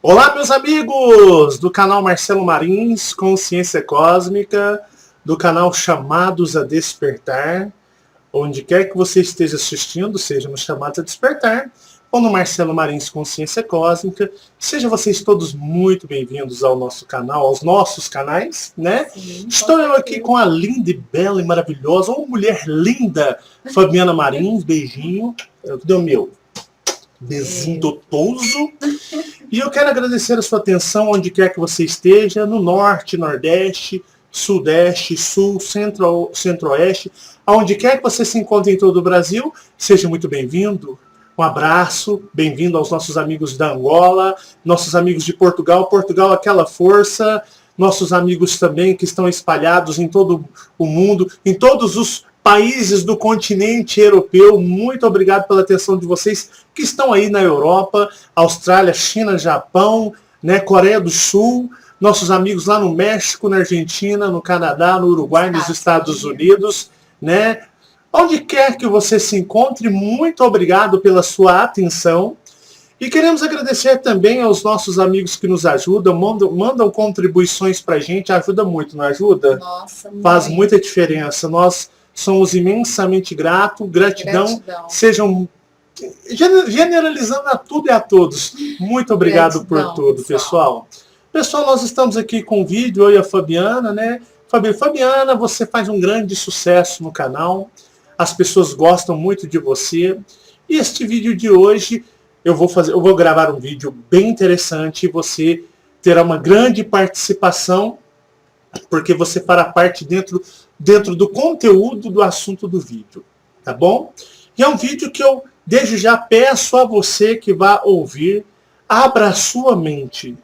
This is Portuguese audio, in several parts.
Olá, meus amigos do canal Marcelo Marins, Consciência Cósmica, do canal Chamados a Despertar, onde quer que você esteja assistindo, seja no Chamados a Despertar, ou no Marcelo Marins Consciência Cósmica, sejam vocês todos muito bem-vindos ao nosso canal, aos nossos canais, né? Sim, estou eu aqui com a linda e bela e maravilhosa, uma mulher linda, Fabiana Marins, beijinho, deu meu. Beijinho dotoso. E eu quero agradecer a sua atenção onde quer que você esteja, no norte, nordeste, sudeste, sul, centro-oeste, aonde quer que você se encontre em todo o Brasil, seja muito bem-vindo. Um abraço, bem-vindo aos nossos amigos da Angola, nossos amigos de Portugal, aquela força, nossos amigos também que estão espalhados em todo o mundo, em todos os países do continente europeu. Muito obrigado pela atenção de vocês que estão aí na Europa, Austrália, China, Japão, né, Coreia do Sul, nossos amigos lá no México, na Argentina, no Canadá, no Uruguai, nos Estados Unidos, né? Onde quer que você se encontre, muito obrigado pela sua atenção. E queremos agradecer também aos nossos amigos que nos ajudam, mandam contribuições pra gente, ajuda muito, não ajuda? Nossa, faz muita diferença. Nós somos imensamente gratos, gratidão. Sejam generalizando a tudo e a todos. Muito obrigado por tudo, pessoal. Pessoal, nós estamos aqui com o vídeo, eu e a Fabiana, né? Fabiana, você faz um grande sucesso no canal. As pessoas gostam muito de você. E este vídeo de hoje, eu vou gravar um vídeo bem interessante e você terá uma grande participação, porque você fará parte dentro do conteúdo do assunto do vídeo, tá bom? E é um vídeo que eu, desde já, peço a você que vá ouvir, abra a sua mente.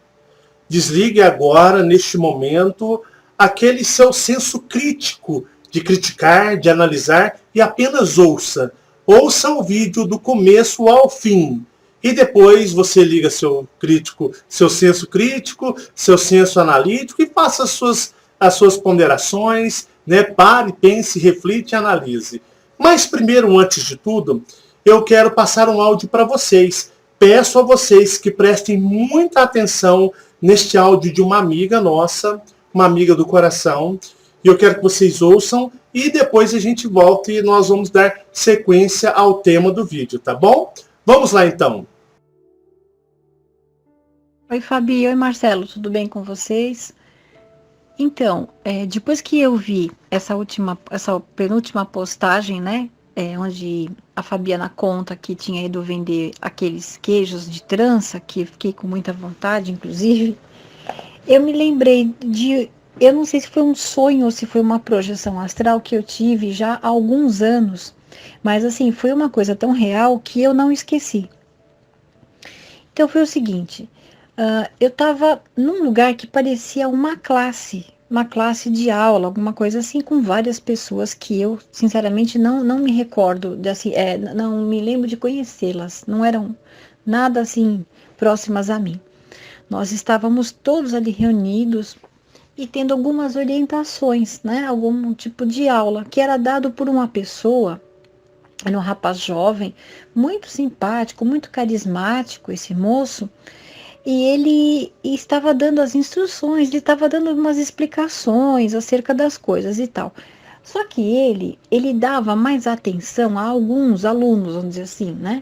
Desligue agora, neste momento, aquele seu senso crítico de criticar, de analisar, e apenas ouça. Ouça o vídeo do começo ao fim. E depois você liga seu senso crítico, seu senso analítico e faça as suas ponderações, né? Pare, pense, reflita e analise. Mas primeiro, antes de tudo, eu quero passar um áudio para vocês. Peço a vocês que prestem muita atenção neste áudio de uma amiga nossa, uma amiga do coração. E eu quero que vocês ouçam e depois a gente volta e nós vamos dar sequência ao tema do vídeo, tá bom? Vamos lá então. Oi, Fabi. Oi, Marcelo. Tudo bem com vocês? Então, depois que eu vi essa penúltima postagem, né, onde a Fabiana conta que tinha ido vender aqueles queijos de trança, que fiquei com muita vontade, inclusive, eu me lembrei eu não sei se foi um sonho ou se foi uma projeção astral que eu tive já há alguns anos, mas assim, foi uma coisa tão real que eu não esqueci. Então foi o seguinte, eu estava num lugar que parecia uma classe de aula, alguma coisa assim, com várias pessoas que eu, sinceramente, não me recordo, não me lembro de conhecê-las, não eram nada assim próximas a mim. Nós estávamos todos ali reunidos e tendo algumas orientações, né, algum tipo de aula, que era dado por uma pessoa, era um rapaz jovem, muito simpático, muito carismático, esse moço. E ele estava dando as instruções, ele estava dando umas explicações acerca das coisas e tal. Só que ele dava mais atenção a alguns alunos, vamos dizer assim, né?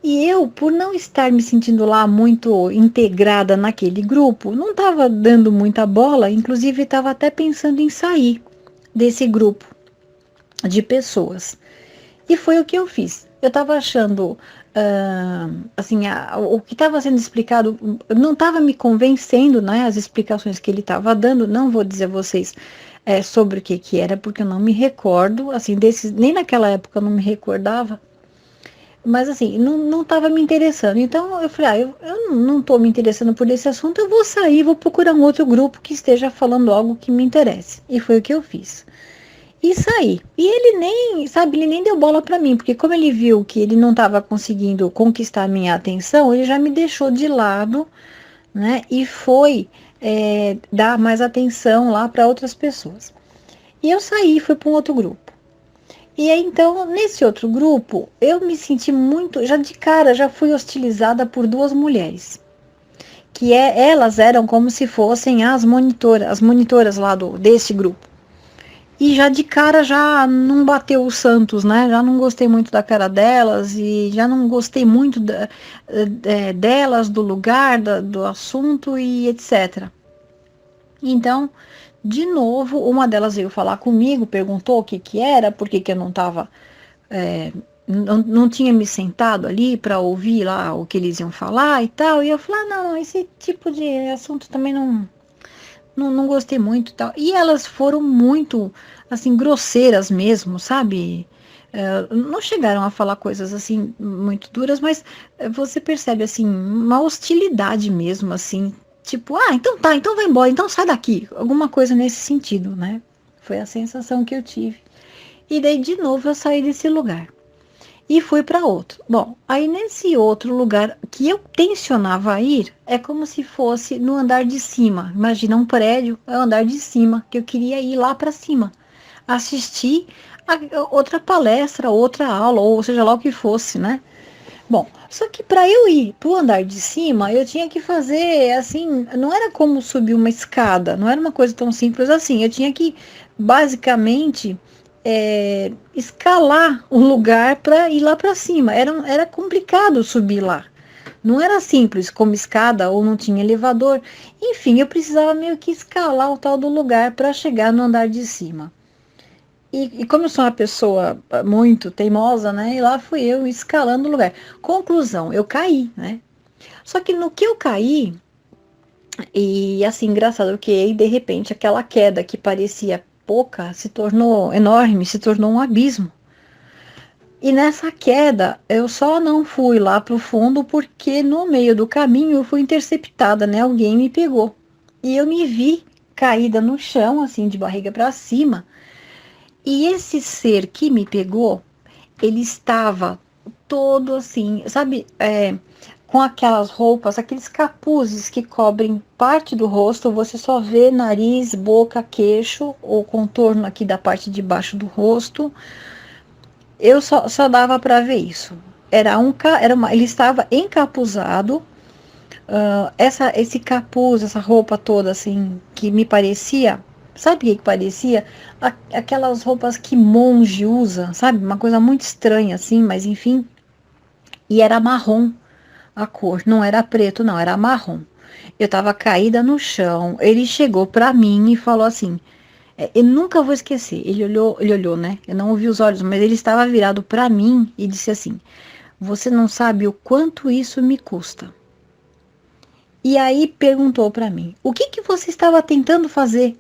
E eu, por não estar me sentindo lá muito integrada naquele grupo, não estava dando muita bola, inclusive estava até pensando em sair desse grupo de pessoas. E foi o que eu fiz. Eu estava achando, o que estava sendo explicado não estava me convencendo, né? As explicações que ele estava dando, não vou dizer a vocês sobre o que era, porque eu não me recordo, assim, nem naquela época eu não me recordava, mas assim, não estava me interessando. Então eu falei, eu não estou me interessando por esse assunto, eu vou sair, vou procurar um outro grupo que esteja falando algo que me interesse. E foi o que eu fiz. E saí. E ele nem deu bola para mim, porque como ele viu que ele não estava conseguindo conquistar a minha atenção, ele já me deixou de lado, né? E foi dar mais atenção lá para outras pessoas. E eu saí, fui para um outro grupo. E aí, então, nesse outro grupo, eu me senti muito, já de cara, já fui hostilizada por duas mulheres, que elas eram como se fossem as monitoras lá desse grupo. E já de cara já não bateu o Santos, né? Já não gostei muito da cara delas e já não gostei muito delas, do lugar, do assunto e etc. Então, de novo, uma delas veio falar comigo, perguntou o que era, por que eu não estava, não tinha me sentado ali para ouvir lá o que eles iam falar e tal. E eu falei, não, esse tipo de assunto também não gostei muito e tal. E elas foram muito, assim, grosseiras mesmo, sabe? Não chegaram a falar coisas, assim, muito duras, mas você percebe, assim, uma hostilidade mesmo, assim. Tipo, então tá, então vai embora, então sai daqui. Alguma coisa nesse sentido, né? Foi a sensação que eu tive. E daí, de novo, eu saí desse lugar e fui para outro. Bom, aí nesse outro lugar que eu tensionava ir, é como se fosse no andar de cima. Imagina um prédio, é o andar de cima, que eu queria ir lá para cima, assistir outra palestra, outra aula, ou seja lá o que fosse, né? Bom, só que para eu ir para o andar de cima, eu tinha que fazer assim, não era como subir uma escada, não era uma coisa tão simples assim. Eu tinha que basicamente escalar o lugar para ir lá para cima. Era complicado subir lá. Não era simples como escada ou não tinha elevador. Enfim, eu precisava meio que escalar o tal do lugar para chegar no andar de cima. E como eu sou uma pessoa muito teimosa, né? E lá fui eu escalando o lugar. Conclusão, eu caí, né? Só que no que eu caí, e assim, engraçado que aí, de repente aquela queda que parecia pouca se tornou enorme, se tornou um abismo. E nessa queda, eu só não fui lá pro fundo porque no meio do caminho eu fui interceptada, né? Alguém me pegou. E eu me vi caída no chão, assim, de barriga para cima. E esse ser que me pegou, ele estava todo assim, sabe, com aquelas roupas, aqueles capuzes que cobrem parte do rosto, você só vê nariz, boca, queixo, ou contorno aqui da parte de baixo do rosto. Eu só dava para ver isso. Ele estava encapuzado, esse capuz, essa roupa toda assim, que me parecia, sabe o que parecia? Aquelas roupas que monge usa, sabe? Uma coisa muito estranha assim, mas enfim. E era marrom a cor, não era preto, não, era marrom. Eu estava caída no chão. Ele chegou para mim e falou assim: eu nunca vou esquecer. Ele olhou, né? Eu não ouvi os olhos, mas ele estava virado para mim e disse assim: você não sabe o quanto isso me custa. E aí perguntou para mim: o que você estava tentando fazer?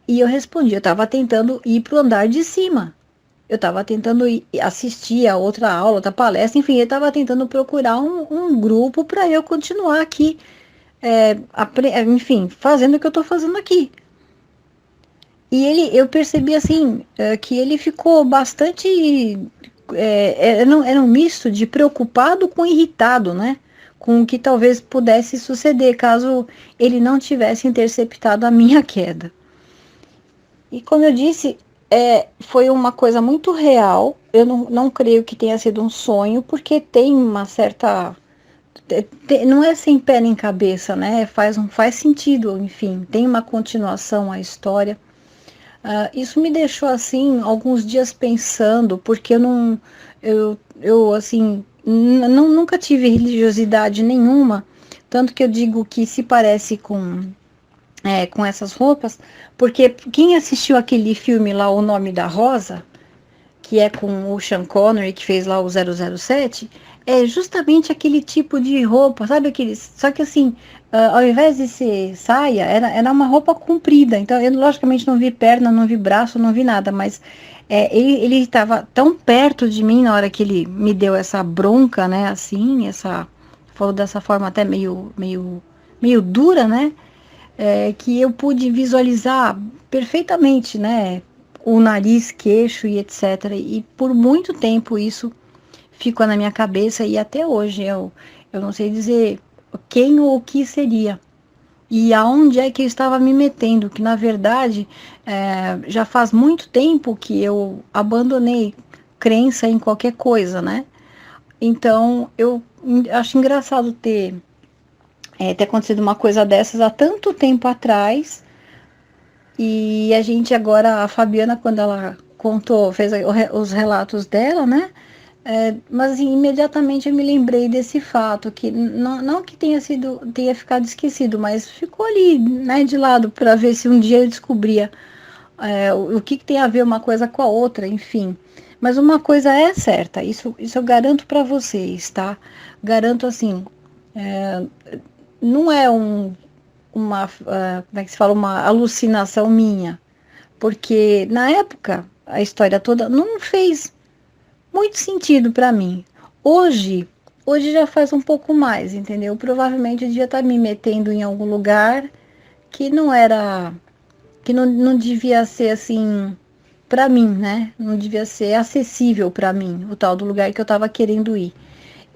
E eu respondi: eu estava tentando ir para o andar de cima. Eu estava tentando assistir a outra aula, outra palestra, enfim, eu estava tentando procurar um grupo para eu continuar aqui, enfim, fazendo o que eu estou fazendo aqui. E eu percebi assim, que ele ficou bastante, era um misto de preocupado com irritado, né? Com o que talvez pudesse suceder caso ele não tivesse interceptado a minha queda. E como eu disse, foi uma coisa muito real. Eu não creio que tenha sido um sonho, porque tem uma certa. Não é sem pé nem cabeça, né? Faz sentido, enfim, tem uma continuação à história. Isso me deixou assim alguns dias pensando, porque eu assim, nunca tive religiosidade nenhuma, tanto que eu digo que se parece com essas roupas, porque quem assistiu aquele filme lá, O Nome da Rosa, que é com o Sean Connery, que fez lá o 007, é justamente aquele tipo de roupa, sabe aqueles, só que assim, ao invés de ser saia, era uma roupa comprida, então eu logicamente não vi perna, não vi braço, não vi nada, mas ele estava tão perto de mim na hora que ele me deu essa bronca, né, assim, falou dessa forma até meio dura, né, que eu pude visualizar perfeitamente, né, o nariz, queixo e etc. E por muito tempo isso ficou na minha cabeça e até hoje eu não sei dizer quem ou o que seria. E aonde é que eu estava me metendo, que na verdade já faz muito tempo que eu abandonei crença em qualquer coisa, né? Então eu acho engraçado ter ter acontecido uma coisa dessas há tanto tempo atrás. E a gente agora, a Fabiana, quando ela contou, fez os relatos dela, né? Mas assim, imediatamente eu me lembrei desse fato, que não que tenha ficado esquecido, mas ficou ali, né, de lado, para ver se um dia eu descobria o que tem a ver uma coisa com a outra, enfim. Mas uma coisa é certa, isso eu garanto para vocês, tá? Garanto assim, não é como é que se fala, uma alucinação minha, porque na época a história toda não fez muito sentido para mim. Hoje já faz um pouco mais, entendeu? Provavelmente eu devia estar me metendo em algum lugar que não era, que não devia ser assim para mim, né? Não devia ser acessível para mim, o tal do lugar que eu estava querendo ir.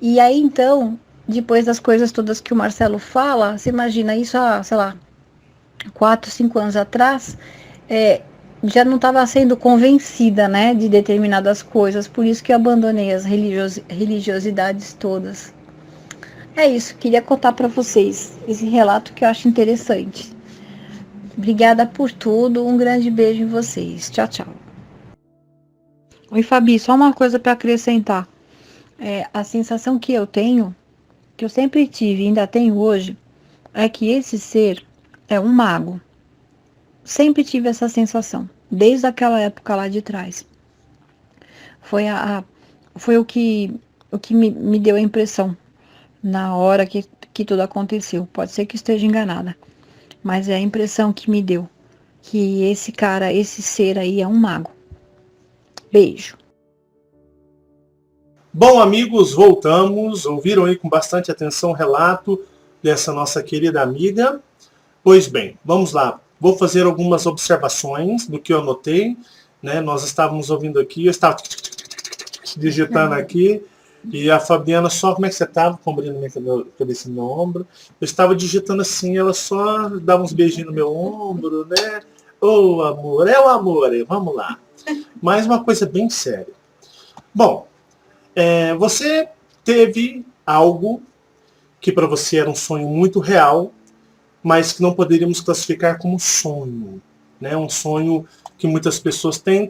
E aí então, depois das coisas todas que o Marcelo fala, você imagina isso há, sei lá, 4, 5 anos atrás, já não estava sendo convencida, né, de determinadas coisas, por isso que eu abandonei as religiosidades todas. É isso, queria contar para vocês esse relato que eu acho interessante. Obrigada por tudo, um grande beijo em vocês. Tchau, tchau. Oi, Fabi, só uma coisa para acrescentar. A sensação que eu tenho, que eu sempre tive e ainda tenho hoje, é que esse ser é um mago. Sempre tive essa sensação, desde aquela época lá de trás. Foi o que me deu a impressão na hora que tudo aconteceu. Pode ser que esteja enganada, mas é a impressão que me deu, que esse cara, esse ser aí é um mago. Beijo. Bom, amigos, voltamos. Ouviram aí com bastante atenção o relato dessa nossa querida amiga? Pois bem, vamos lá. Vou fazer algumas observações do que eu anotei, né? Nós estávamos ouvindo aqui, eu estava digitando aqui, e a Fabiana só, como é que você estava? Cobrindo minha cabeça no meu ombro. Eu estava digitando assim, ela só dava uns beijinhos no meu ombro, né? Ô, amor, é o amor, vamos lá. Mais uma coisa bem séria. Bom, você teve algo que para você era um sonho muito real, mas que não poderíamos classificar como sonho, né? Um sonho que muitas pessoas têm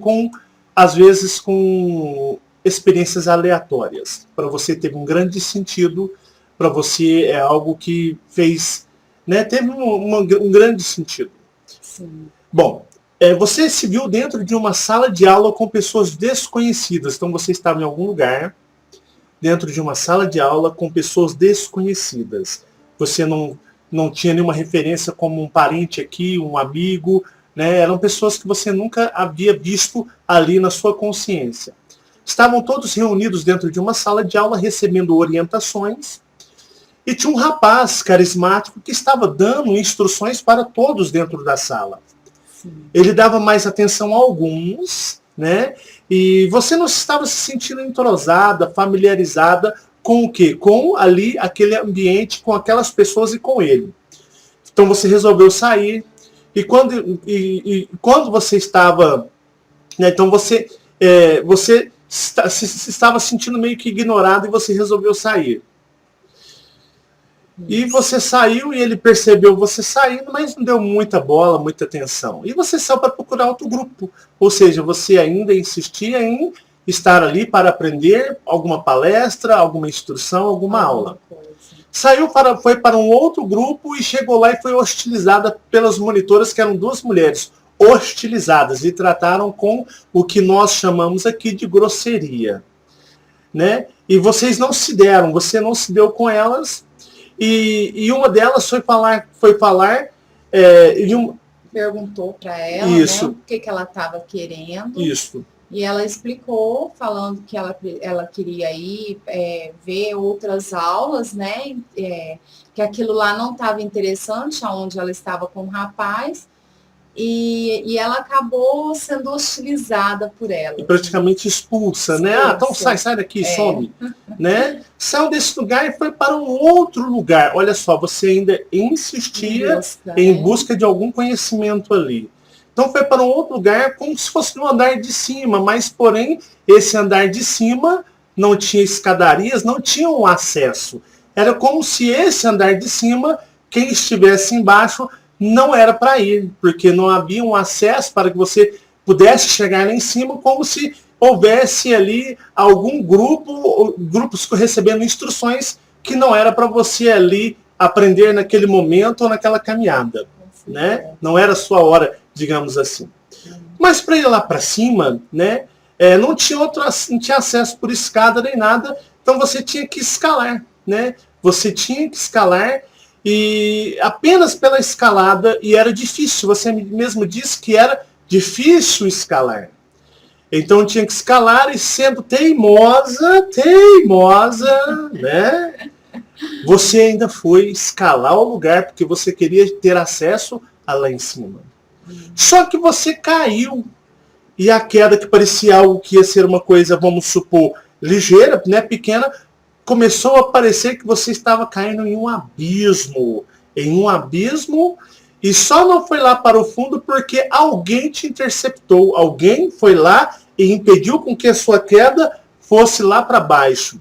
às vezes com experiências aleatórias. Para você teve um grande sentido, para você é algo que fez, né? Teve um grande sentido. Sim. Bom, você se viu dentro de uma sala de aula com pessoas desconhecidas. Então você estava em algum lugar, dentro de uma sala de aula com pessoas desconhecidas. Você não tinha nenhuma referência como um parente aqui, um amigo, né? Eram pessoas que você nunca havia visto ali na sua consciência. Estavam todos reunidos dentro de uma sala de aula recebendo orientações e tinha um rapaz carismático que estava dando instruções para todos dentro da sala. Sim. Ele dava mais atenção a alguns, né? E você não estava se sentindo entrosada, familiarizada com o quê? Com ali aquele ambiente, com aquelas pessoas e com ele. Então você resolveu sair. E quando você estava, né, então você se estava sentindo meio que ignorado e você resolveu sair. E você saiu e ele percebeu você saindo, mas não deu muita bola, muita atenção. E você saiu para procurar outro grupo. Ou seja, você ainda insistia em estar ali para aprender alguma palestra, alguma instrução, alguma aula. Foi para um outro grupo e chegou lá e foi hostilizada pelas monitoras, que eram 2 mulheres hostilizadas e trataram com o que nós chamamos aqui de grosseria, né? E vocês não se deram, você não se deu com elas. E uma delas foi falar perguntou para ela, isso, né, o que ela estava querendo. Isso. E ela explicou, falando que ela queria ir ver outras aulas, né? Que aquilo lá não estava interessante, aonde ela estava com o rapaz. E ela acabou sendo hostilizada por ela. E praticamente expulsa, né? Ah, então sai daqui, some. Né? Saiu desse lugar e foi para um outro lugar. Olha só, você ainda insistia em busca de algum conhecimento ali. Então foi para um outro lugar como se fosse no andar de cima, mas porém esse andar de cima não tinha escadarias, não tinha um acesso. era como se esse andar de cima, quem estivesse embaixo, não era para ir, porque não havia um acesso para que você pudesse chegar lá em cima, como se houvesse ali algum grupos recebendo instruções que não era para você ali aprender naquele momento ou naquela caminhada, né? Não era a sua hora, digamos assim. Mas para ir lá para cima, né? Não tinha acesso por escada nem nada, então você tinha que escalar, né? Você tinha que escalar e apenas pela escalada, e era difícil, você mesmo disse que era difícil escalar. Então tinha que escalar e sendo teimosa, né? Você ainda foi escalar o lugar porque você queria ter acesso a lá em cima. Só que você caiu. E a queda, que parecia algo que ia ser uma coisa, vamos supor, ligeira, né, pequena, começou a parecer que você estava caindo em um abismo. E só não foi lá para o fundo porque alguém te interceptou. Alguém foi lá e impediu com que a sua queda fosse lá para baixo.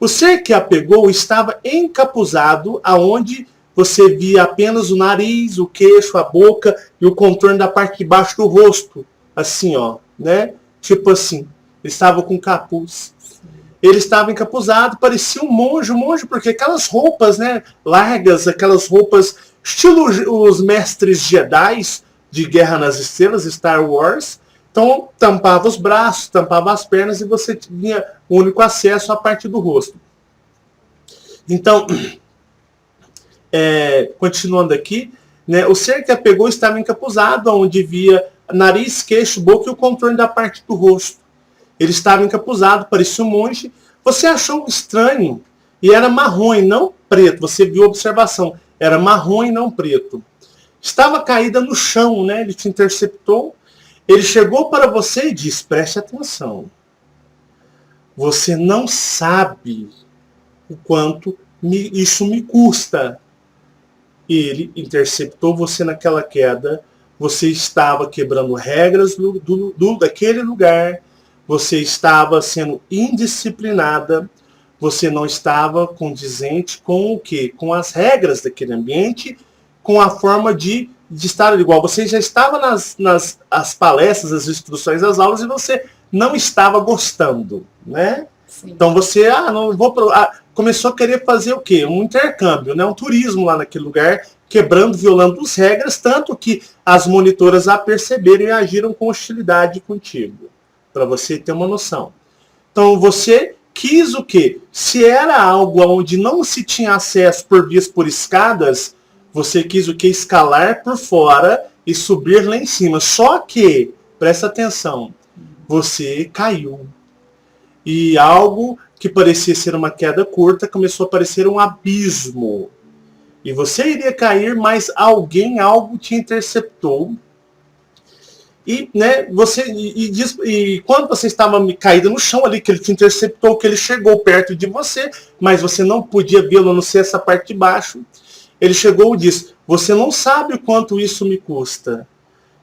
O ser que a pegou estava encapuzado, aonde você via apenas o nariz, o queixo, a boca e o contorno da parte de baixo do rosto. Assim, ó, né? Tipo assim. Ele estava com capuz. Ele estava encapuzado, parecia um monge, porque aquelas roupas, né, largas, aquelas roupas estilo os mestres Jedi de Guerra nas Estrelas, Star Wars. Então, tampava os braços, tampava as pernas e você tinha o único acesso à parte do rosto. Então, continuando aqui, né, o ser que a pegou estava encapuzado, onde via nariz, queixo, boca e o contorno da parte do rosto. Ele estava encapuzado, parecia um monge. Você achou estranho e era marrom e não preto. Você viu a observação, era marrom e não preto. Estava caída no chão, né? Ele te interceptou. Ele chegou para você e disse, preste atenção. Você não sabe o quanto isso me custa. Ele interceptou você naquela queda. Você estava quebrando regras daquele lugar. Você estava sendo indisciplinada. Você não estava condizente com o quê? Com as regras daquele ambiente, com a forma de estar igual. Você já estava nas palestras, as instruções, as aulas, e você não estava gostando, né? Sim. Então você, começou a querer fazer o quê? Um intercâmbio, né? Um turismo lá naquele lugar, quebrando, violando as regras, tanto que as monitoras a perceberam e agiram com hostilidade contigo, para você ter uma noção. Então você quis o quê? Se era algo onde não se tinha acesso por vias por escadas, você quis o quê? Escalar por fora e subir lá em cima. Só que, presta atenção, você caiu. E algo que parecia ser uma queda curta começou a parecer um abismo. E você iria cair, mas algo te interceptou. E, né, e quando você estava caído no chão ali, que ele te interceptou, que ele chegou perto de você, mas você não podia vê-lo, a não ser essa parte de baixo. Ele chegou e disse, você não sabe o quanto isso me custa.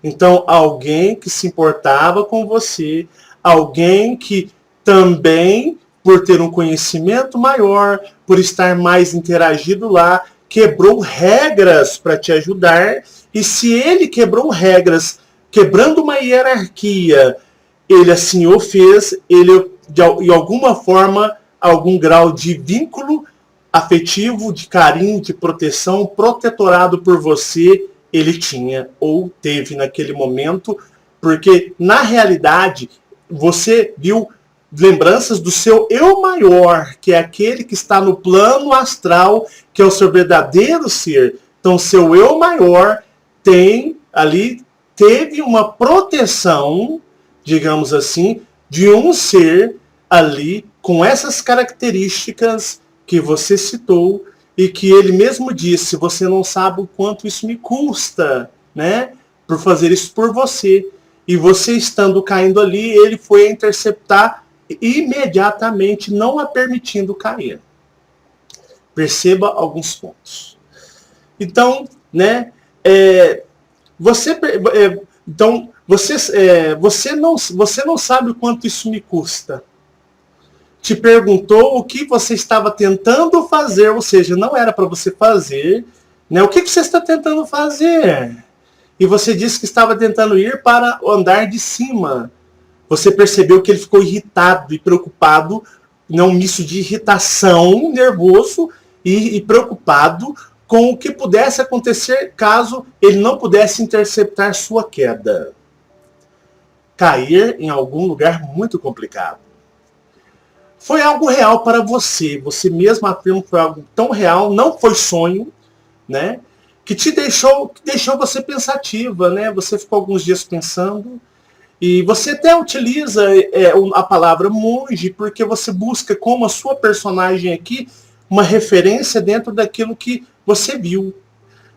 Então, alguém que se importava com você, alguém que também, por ter um conhecimento maior, por estar mais interagido lá, quebrou regras para te ajudar. E se ele quebrou regras, quebrando uma hierarquia, ele assim o fez, ele, de alguma forma, algum grau de vínculo afetivo, de carinho, de proteção, protetorado por você, ele tinha ou teve naquele momento, porque na realidade você viu lembranças do seu eu maior, que é aquele que está no plano astral, que é o seu verdadeiro ser. Então seu eu maior teve uma proteção, digamos assim, de um ser ali com essas características que você citou e que ele mesmo disse, você não sabe o quanto isso me custa, né? Por fazer isso por você. E você estando caindo ali, ele foi a interceptar imediatamente, não a permitindo cair. Perceba alguns pontos. Então, né? Você não sabe o quanto isso me custa. te perguntou o que você estava tentando fazer, ou seja, não era para você fazer, né? O que você está tentando fazer? E você disse que estava tentando ir para o andar de cima. Você percebeu que ele ficou irritado e preocupado, um misto de irritação, nervoso e preocupado com o que pudesse acontecer caso ele não pudesse interceptar sua queda. Cair em algum lugar muito complicado. Foi algo real para você. Você mesmo afirma que foi algo tão real, não foi sonho, né? Que deixou você pensativa, né? Você ficou alguns dias pensando. E você até utiliza a palavra monge porque você busca, como a sua personagem aqui, uma referência dentro daquilo que você viu,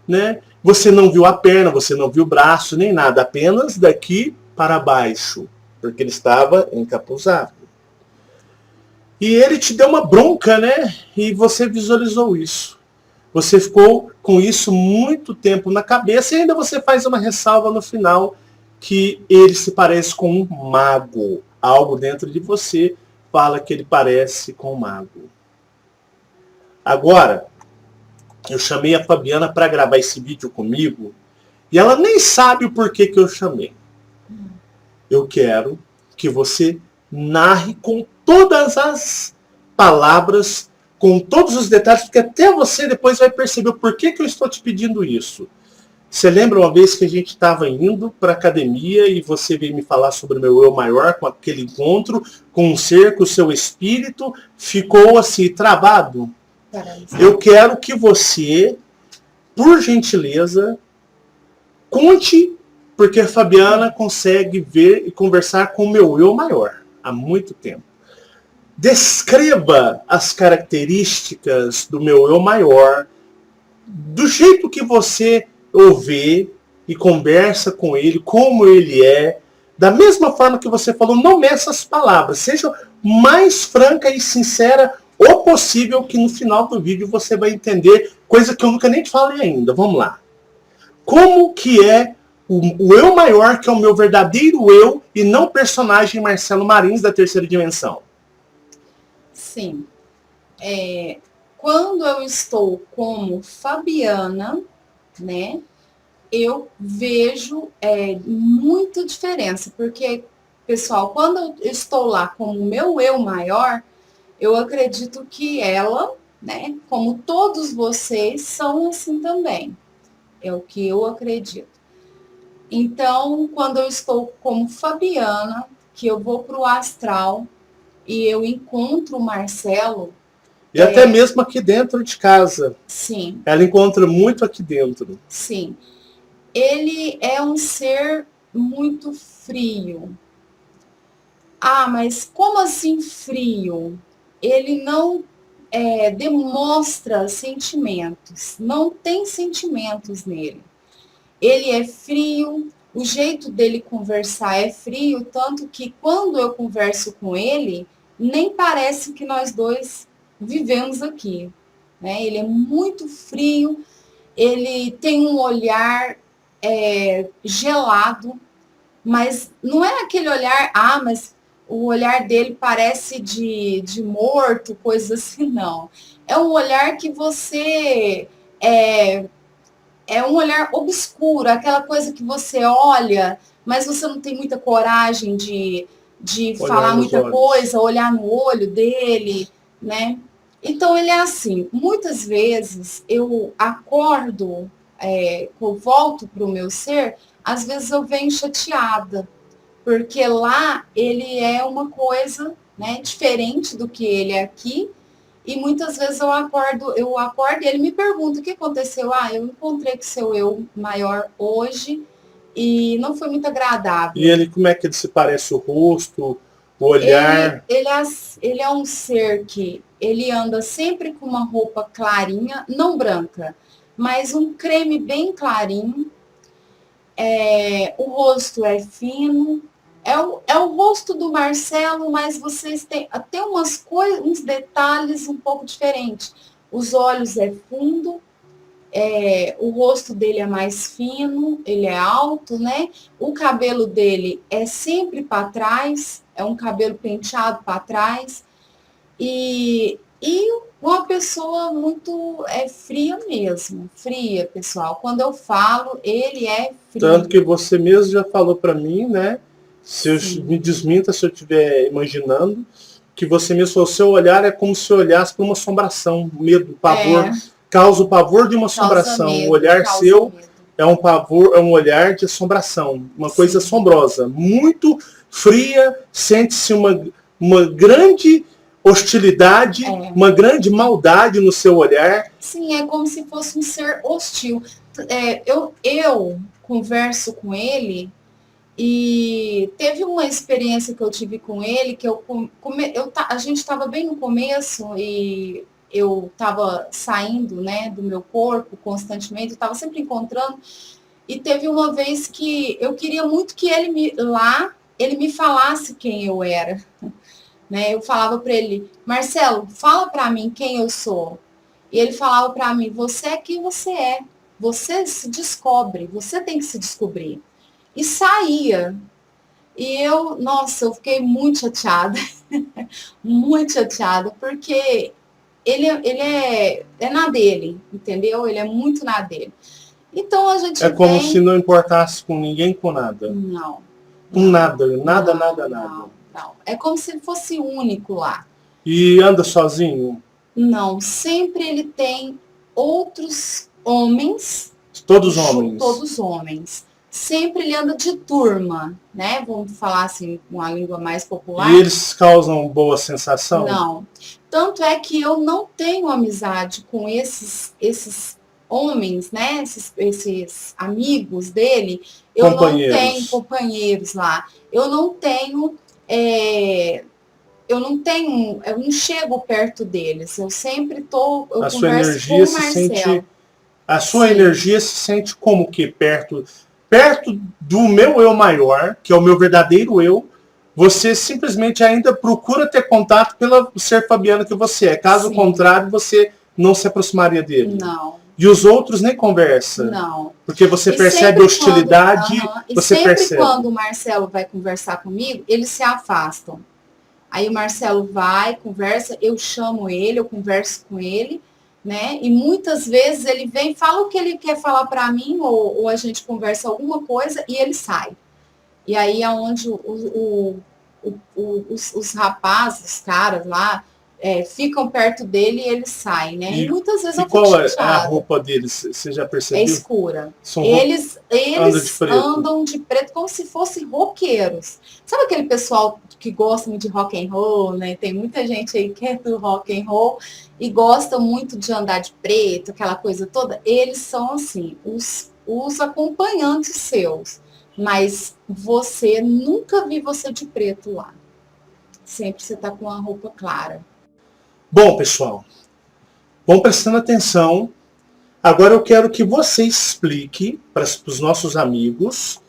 né? Você não viu a perna, você não viu o braço, nem nada, apenas daqui para baixo, porque ele estava encapuzado. E ele te deu uma bronca, né? E você visualizou isso. Você ficou com isso muito tempo na cabeça e ainda você faz uma ressalva no final que ele se parece com um mago. Algo dentro de você fala que ele parece com um mago. Agora, eu chamei a Fabiana para gravar esse vídeo comigo e ela nem sabe o porquê que eu chamei. Eu quero que você narre com todas as palavras, com todos os detalhes, porque até você depois vai perceber o porquê que eu estou te pedindo isso. Você lembra uma vez que a gente estava indo para a academia e você veio me falar sobre o meu eu maior, com aquele encontro, com um ser, com o seu espírito, ficou assim, travado? Eu quero que você, por gentileza, conte, porque a Fabiana consegue ver e conversar com o meu eu maior há muito tempo. Descreva as características do meu eu maior, do jeito que você o vê e conversa com ele, como ele é, da mesma forma que você falou, não meça as palavras, seja mais franca e sincera o possível, que no final do vídeo você vai entender, coisa que eu nunca nem te falei ainda. Vamos lá. Como que é o eu maior, que é o meu verdadeiro eu, e não personagem Marcelo Marins da terceira dimensão? Sim. Quando eu estou como Fabiana, né, eu vejo muita diferença, porque, pessoal, quando eu estou lá como o meu eu maior, eu acredito que ela, né, como todos vocês, são assim também. É o que eu acredito. Então, quando eu estou como Fabiana, que eu vou para o astral e eu encontro o Marcelo. E até mesmo aqui dentro de casa. Sim. Ela encontra muito aqui dentro. Sim. Ele é um ser muito frio. Ah, mas como assim frio? Ele não demonstra sentimentos. Não tem sentimentos nele. Ele é frio, o jeito dele conversar é frio, tanto que quando eu converso com ele, nem parece que nós dois vivemos aqui, né? Ele é muito frio, ele tem um olhar gelado, mas não é aquele olhar, mas o olhar dele parece de morto, coisa assim, não. É um olhar que você... É um olhar obscuro, aquela coisa que você olha, mas você não tem muita coragem de falar muita coisa, olhar no olho dele, né? Então, ele é assim, muitas vezes eu acordo, eu volto para o meu ser, às vezes eu venho chateada, porque lá ele é uma coisa, né, diferente do que ele é aqui. E muitas vezes eu acordo e ele me pergunta o que aconteceu. Eu encontrei com seu eu maior hoje e não foi muito agradável. E ele, como é que ele se parece, o rosto, o olhar? Ele é um ser que ele anda sempre com uma roupa clarinha, não branca, mas um creme bem clarinho. O rosto é fino. É o rosto do Marcelo, mas vocês têm até uns detalhes um pouco diferentes. Os olhos é fundo, o rosto dele é mais fino, ele é alto, né? O cabelo dele é sempre para trás, é um cabelo penteado para trás. E uma pessoa muito fria mesmo, fria, pessoal. Quando eu falo, ele é frio. Tanto que você mesmo já falou para mim, né? Se eu me desminta se eu estiver imaginando, que você mesmo falou, seu olhar é como se olhasse para uma assombração, medo, pavor, causa o pavor de uma assombração. Medo, o olhar seu é um pavor, é um olhar de assombração, uma coisa assombrosa, muito fria, sente-se uma grande hostilidade, uma grande maldade no seu olhar. Sim, é como se fosse um ser hostil. Eu converso com ele e teve uma experiência que eu tive com ele, que a gente estava bem no começo e eu estava saindo, né, do meu corpo constantemente, eu estava sempre encontrando, e teve uma vez que eu queria muito que ele me falasse quem eu era. Né? Eu falava para ele, Marcelo, fala para mim quem eu sou. E ele falava para mim, você é quem você é. Você se descobre, você tem que se descobrir. E saía. E eu fiquei muito chateada. Muito chateada, porque ele é na dele, entendeu? Ele é muito na dele. Então a gente como se não importasse com ninguém, com nada. Não. Com nada. Não. É como se ele fosse único lá. E anda sozinho? Não, sempre ele tem outros homens. Todos homens? Todos homens. Sempre ele anda de turma, né? Vamos falar assim, com a língua mais popular. E eles causam boa sensação? Não. Tanto é que eu não tenho amizade com esses homens, né? Esses amigos dele. Eu não tenho companheiros lá. Eu não chego perto deles, eu sempre converso com o Marcelo. A sua energia se sente como que perto do meu eu maior, que é o meu verdadeiro eu, você simplesmente ainda procura ter contato pelo ser Fabiana que você é. Caso contrário, você não se aproximaria dele. Não. E os outros nem conversam. Não. Porque você percebe hostilidade, você percebe. Quando o Marcelo vai conversar comigo, eles se afastam. Aí o Marcelo vai, conversa, eu chamo ele, eu converso com ele, né? E muitas vezes ele vem, fala o que ele quer falar para mim, ou a gente conversa alguma coisa e ele sai. E aí é onde os rapazes, os caras lá, ficam perto dele e ele sai, né? E muitas vezes eu fico chateada. Qual é a roupa deles? Você já percebeu? É escura. Eles andam de preto como se fossem roqueiros. Sabe aquele pessoal que gosta muito de rock and roll, né? Tem muita gente aí que é do rock and roll e gosta muito de andar de preto, aquela coisa toda. Eles são assim, os acompanhantes seus. Mas nunca vi você de preto lá. Sempre você tá com uma roupa clara. Bom, pessoal, vão prestando atenção. Agora eu quero que você explique para os nossos amigos.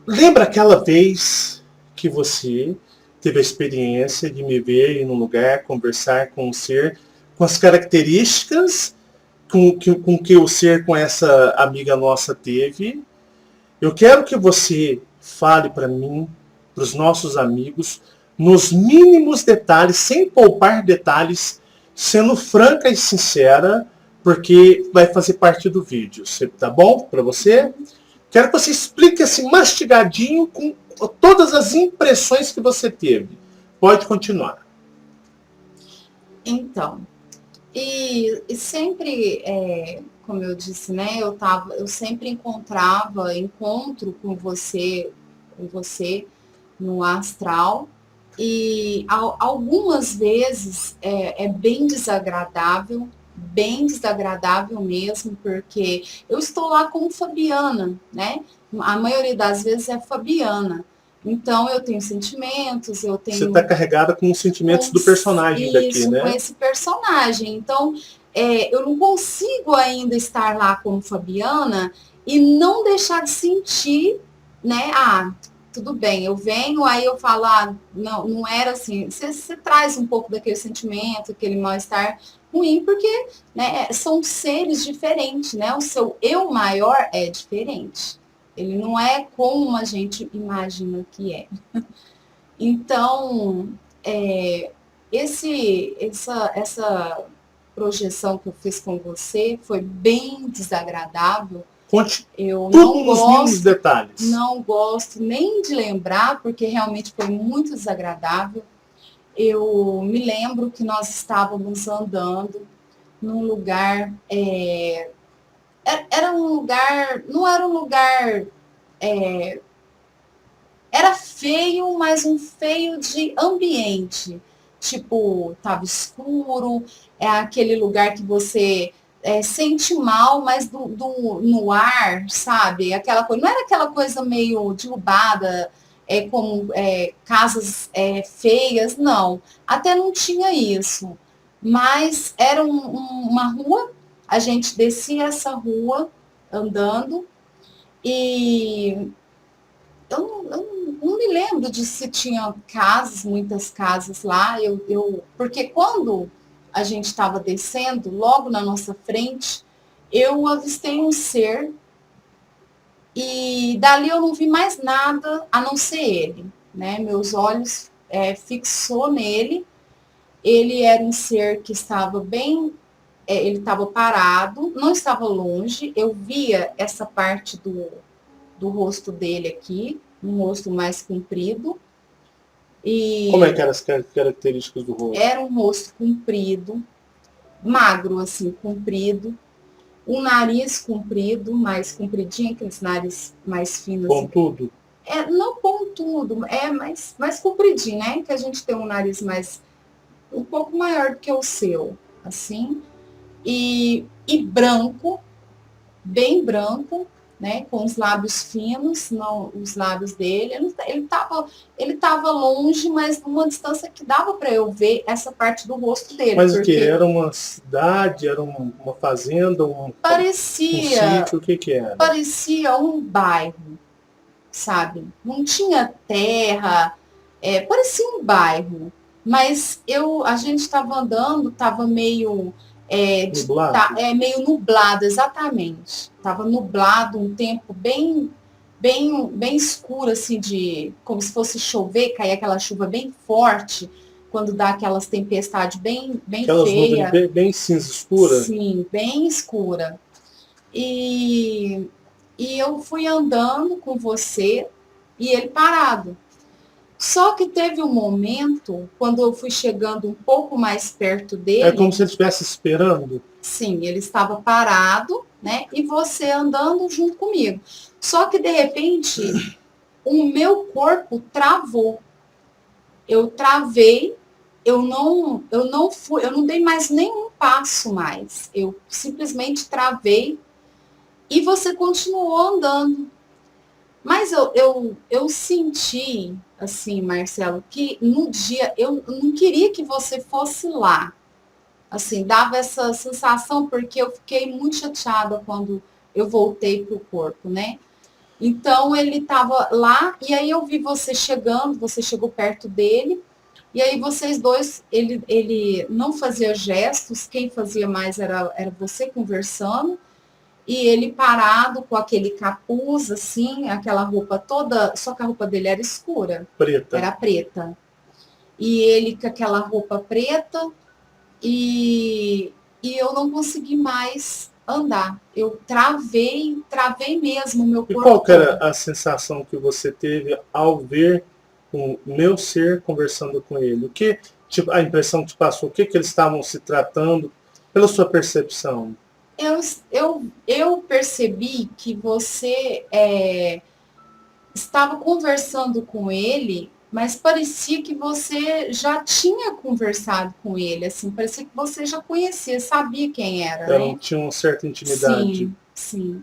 Lembra aquela vez que você teve a experiência de me ver em um lugar, conversar com um ser, com as características com que o ser com essa amiga nossa teve? Eu quero que você fale para mim, para os nossos amigos, nos mínimos detalhes, sem poupar detalhes, sendo franca e sincera, porque vai fazer parte do vídeo. Tá bom para você? Quero que você explique assim, mastigadinho, com todas as impressões que você teve. Pode continuar. Então, e sempre, como eu disse, né, eu sempre encontro com você no astral, e algumas vezes é bem desagradável mesmo, porque eu estou lá como Fabiana, né? A maioria das vezes é Fabiana. Então, eu tenho sentimentos, eu tenho... Você está carregada com os sentimentos do personagem daqui, né? Com esse personagem. Então, eu não consigo ainda estar lá como Fabiana e não deixar de sentir, né? Tudo bem, eu venho, aí eu falo, não era assim. Você traz um pouco daquele sentimento, aquele mal-estar ruim, porque, né, são seres diferentes, né? O seu eu maior é diferente. Ele não é como a gente imagina que é. Então, essa projeção que eu fiz com você foi bem desagradável. Conte eu tudo não nos mínimos detalhes. Não gosto nem de lembrar, porque realmente foi muito desagradável. Eu me lembro que nós estávamos andando num lugar, era um lugar, não era um lugar, era feio, mas um feio de ambiente. Tipo, estava escuro, é aquele lugar que você sente mal, mas no ar, sabe? Aquela coisa, não era aquela coisa meio derrubada, como casas feias, não. Até não tinha isso. Mas era uma rua, a gente descia essa rua andando e eu não me lembro de se tinha casas, muitas casas lá. Porque quando a gente estava descendo, logo na nossa frente, eu avistei um ser e dali eu não vi mais nada a não ser ele, né? Meus olhos fixou nele. Ele era um ser que estava bem, ele estava parado, não estava longe. Eu via essa parte do rosto dele aqui, um rosto mais comprido. E como é que eram as características do rosto? era um rosto comprido, magro, assim, comprido. Um nariz comprido, mais compridinho, aqueles nariz mais finos. Pontudo? Não pontudo, mais compridinho, né? Que a gente tem um nariz um pouco maior do que o seu, assim. E branco, bem branco, né, com os lábios finos, não, os lábios dele. Ele estava longe, mas numa distância que dava para eu ver essa parte do rosto dele. Mas o que? Era uma cidade? Era uma fazenda? Parecia. Um sítio? O que era? Parecia um bairro, sabe? Não tinha terra, parecia um bairro. Mas a gente estava andando, estava meio... nublado? Meio nublado, exatamente. Estava nublado, um tempo bem escuro, assim, como se fosse chover, cair aquela chuva bem forte, quando dá aquelas tempestades bem feias. Nuvens bem cinza escura? Sim, bem escura. E eu fui andando com você e ele parado. Só que teve um momento, quando eu fui chegando um pouco mais perto dele... É como se ele estivesse esperando? Sim, ele estava parado, né? E você andando junto comigo. Só que, de repente, o meu corpo travou. Eu travei, eu não dei mais nenhum passo mais. Eu simplesmente travei e você continuou andando. Mas eu senti, assim, Marcelo, que no dia eu não queria que você fosse lá. Assim, dava essa sensação, porque eu fiquei muito chateada quando eu voltei para o corpo, né? Então, ele estava lá, e aí eu vi você chegando, você chegou perto dele, e aí vocês dois, ele não fazia gestos, quem fazia mais era você conversando, e ele parado com aquele capuz, assim, aquela roupa toda, só que a roupa dele era escura. Preta. Era preta. E ele com aquela roupa preta, e eu não consegui mais andar. Eu travei mesmo o meu corpo. E qual que era a sensação que você teve ao ver o meu ser conversando com ele? O que, tipo, a impressão que te passou? O que eles estavam se tratando pela sua percepção? Eu percebi que você estava conversando com ele, mas parecia que você já tinha conversado com ele, assim, parecia que você já conhecia, sabia quem era, Então, né? tinha uma certa intimidade. Sim, sim.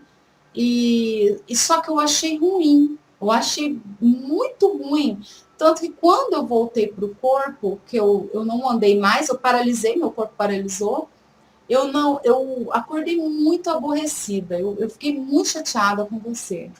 E só que eu achei ruim, eu achei muito ruim. Tanto que quando eu voltei para o corpo, que eu não andei mais, eu paralisei, meu corpo paralisou, eu acordei muito aborrecida, eu fiquei muito chateada com você.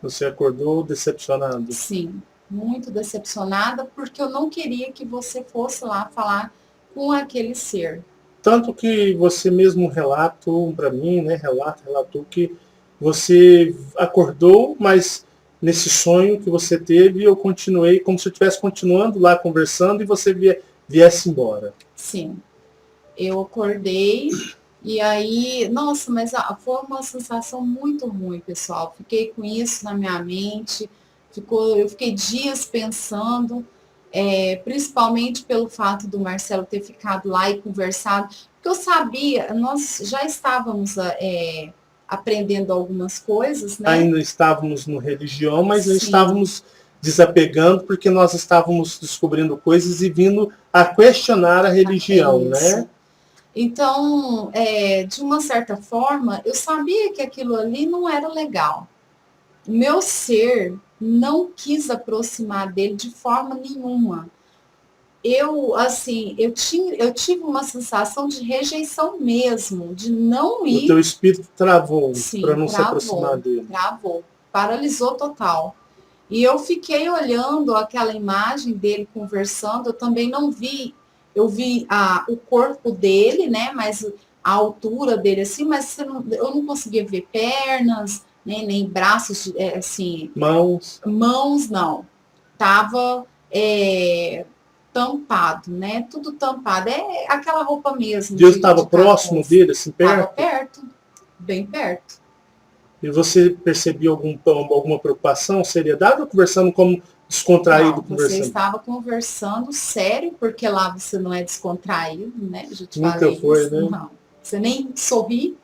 Você acordou decepcionado? Sim, muito decepcionada, porque eu não queria que você fosse lá falar com aquele ser. Tanto que você mesmo relatou para mim, né? Relatou que você acordou, mas nesse sonho que você teve, eu continuei como se eu estivesse continuando lá conversando e você viesse embora. Sim. Eu acordei e aí, nossa, mas foi uma sensação muito ruim, pessoal. Fiquei com isso na minha mente, eu fiquei dias pensando, principalmente pelo fato do Marcelo ter ficado lá e conversado, porque eu sabia, nós já estávamos aprendendo algumas coisas, né? Ainda estávamos no religião, mas não Sim. estávamos desapegando, porque nós estávamos descobrindo coisas e vindo a questionar a religião, né? Então, de uma certa forma, eu sabia que aquilo ali não era legal. O meu ser não quis aproximar dele de forma nenhuma. Eu tive uma sensação de rejeição mesmo, de não ir. O teu espírito travou para não Sim, se aproximar dele. Travou, paralisou total. E eu fiquei olhando aquela imagem dele conversando, eu também não vi, eu vi o corpo dele, né, mas a altura dele assim, mas eu não conseguia ver pernas, né, nem braços, assim... Mãos, não. Tava... tampado, né? Tudo tampado. É aquela roupa mesmo. Deus estava próximo dele, assim, perto? Estava perto, bem perto. E você percebia alguma preocupação, seriedade, ou conversando como descontraído? Não, conversando? Você estava conversando sério, porque lá você não é descontraído, né? Já te Nunca falei foi, isso. né? Não. Você nem sorri.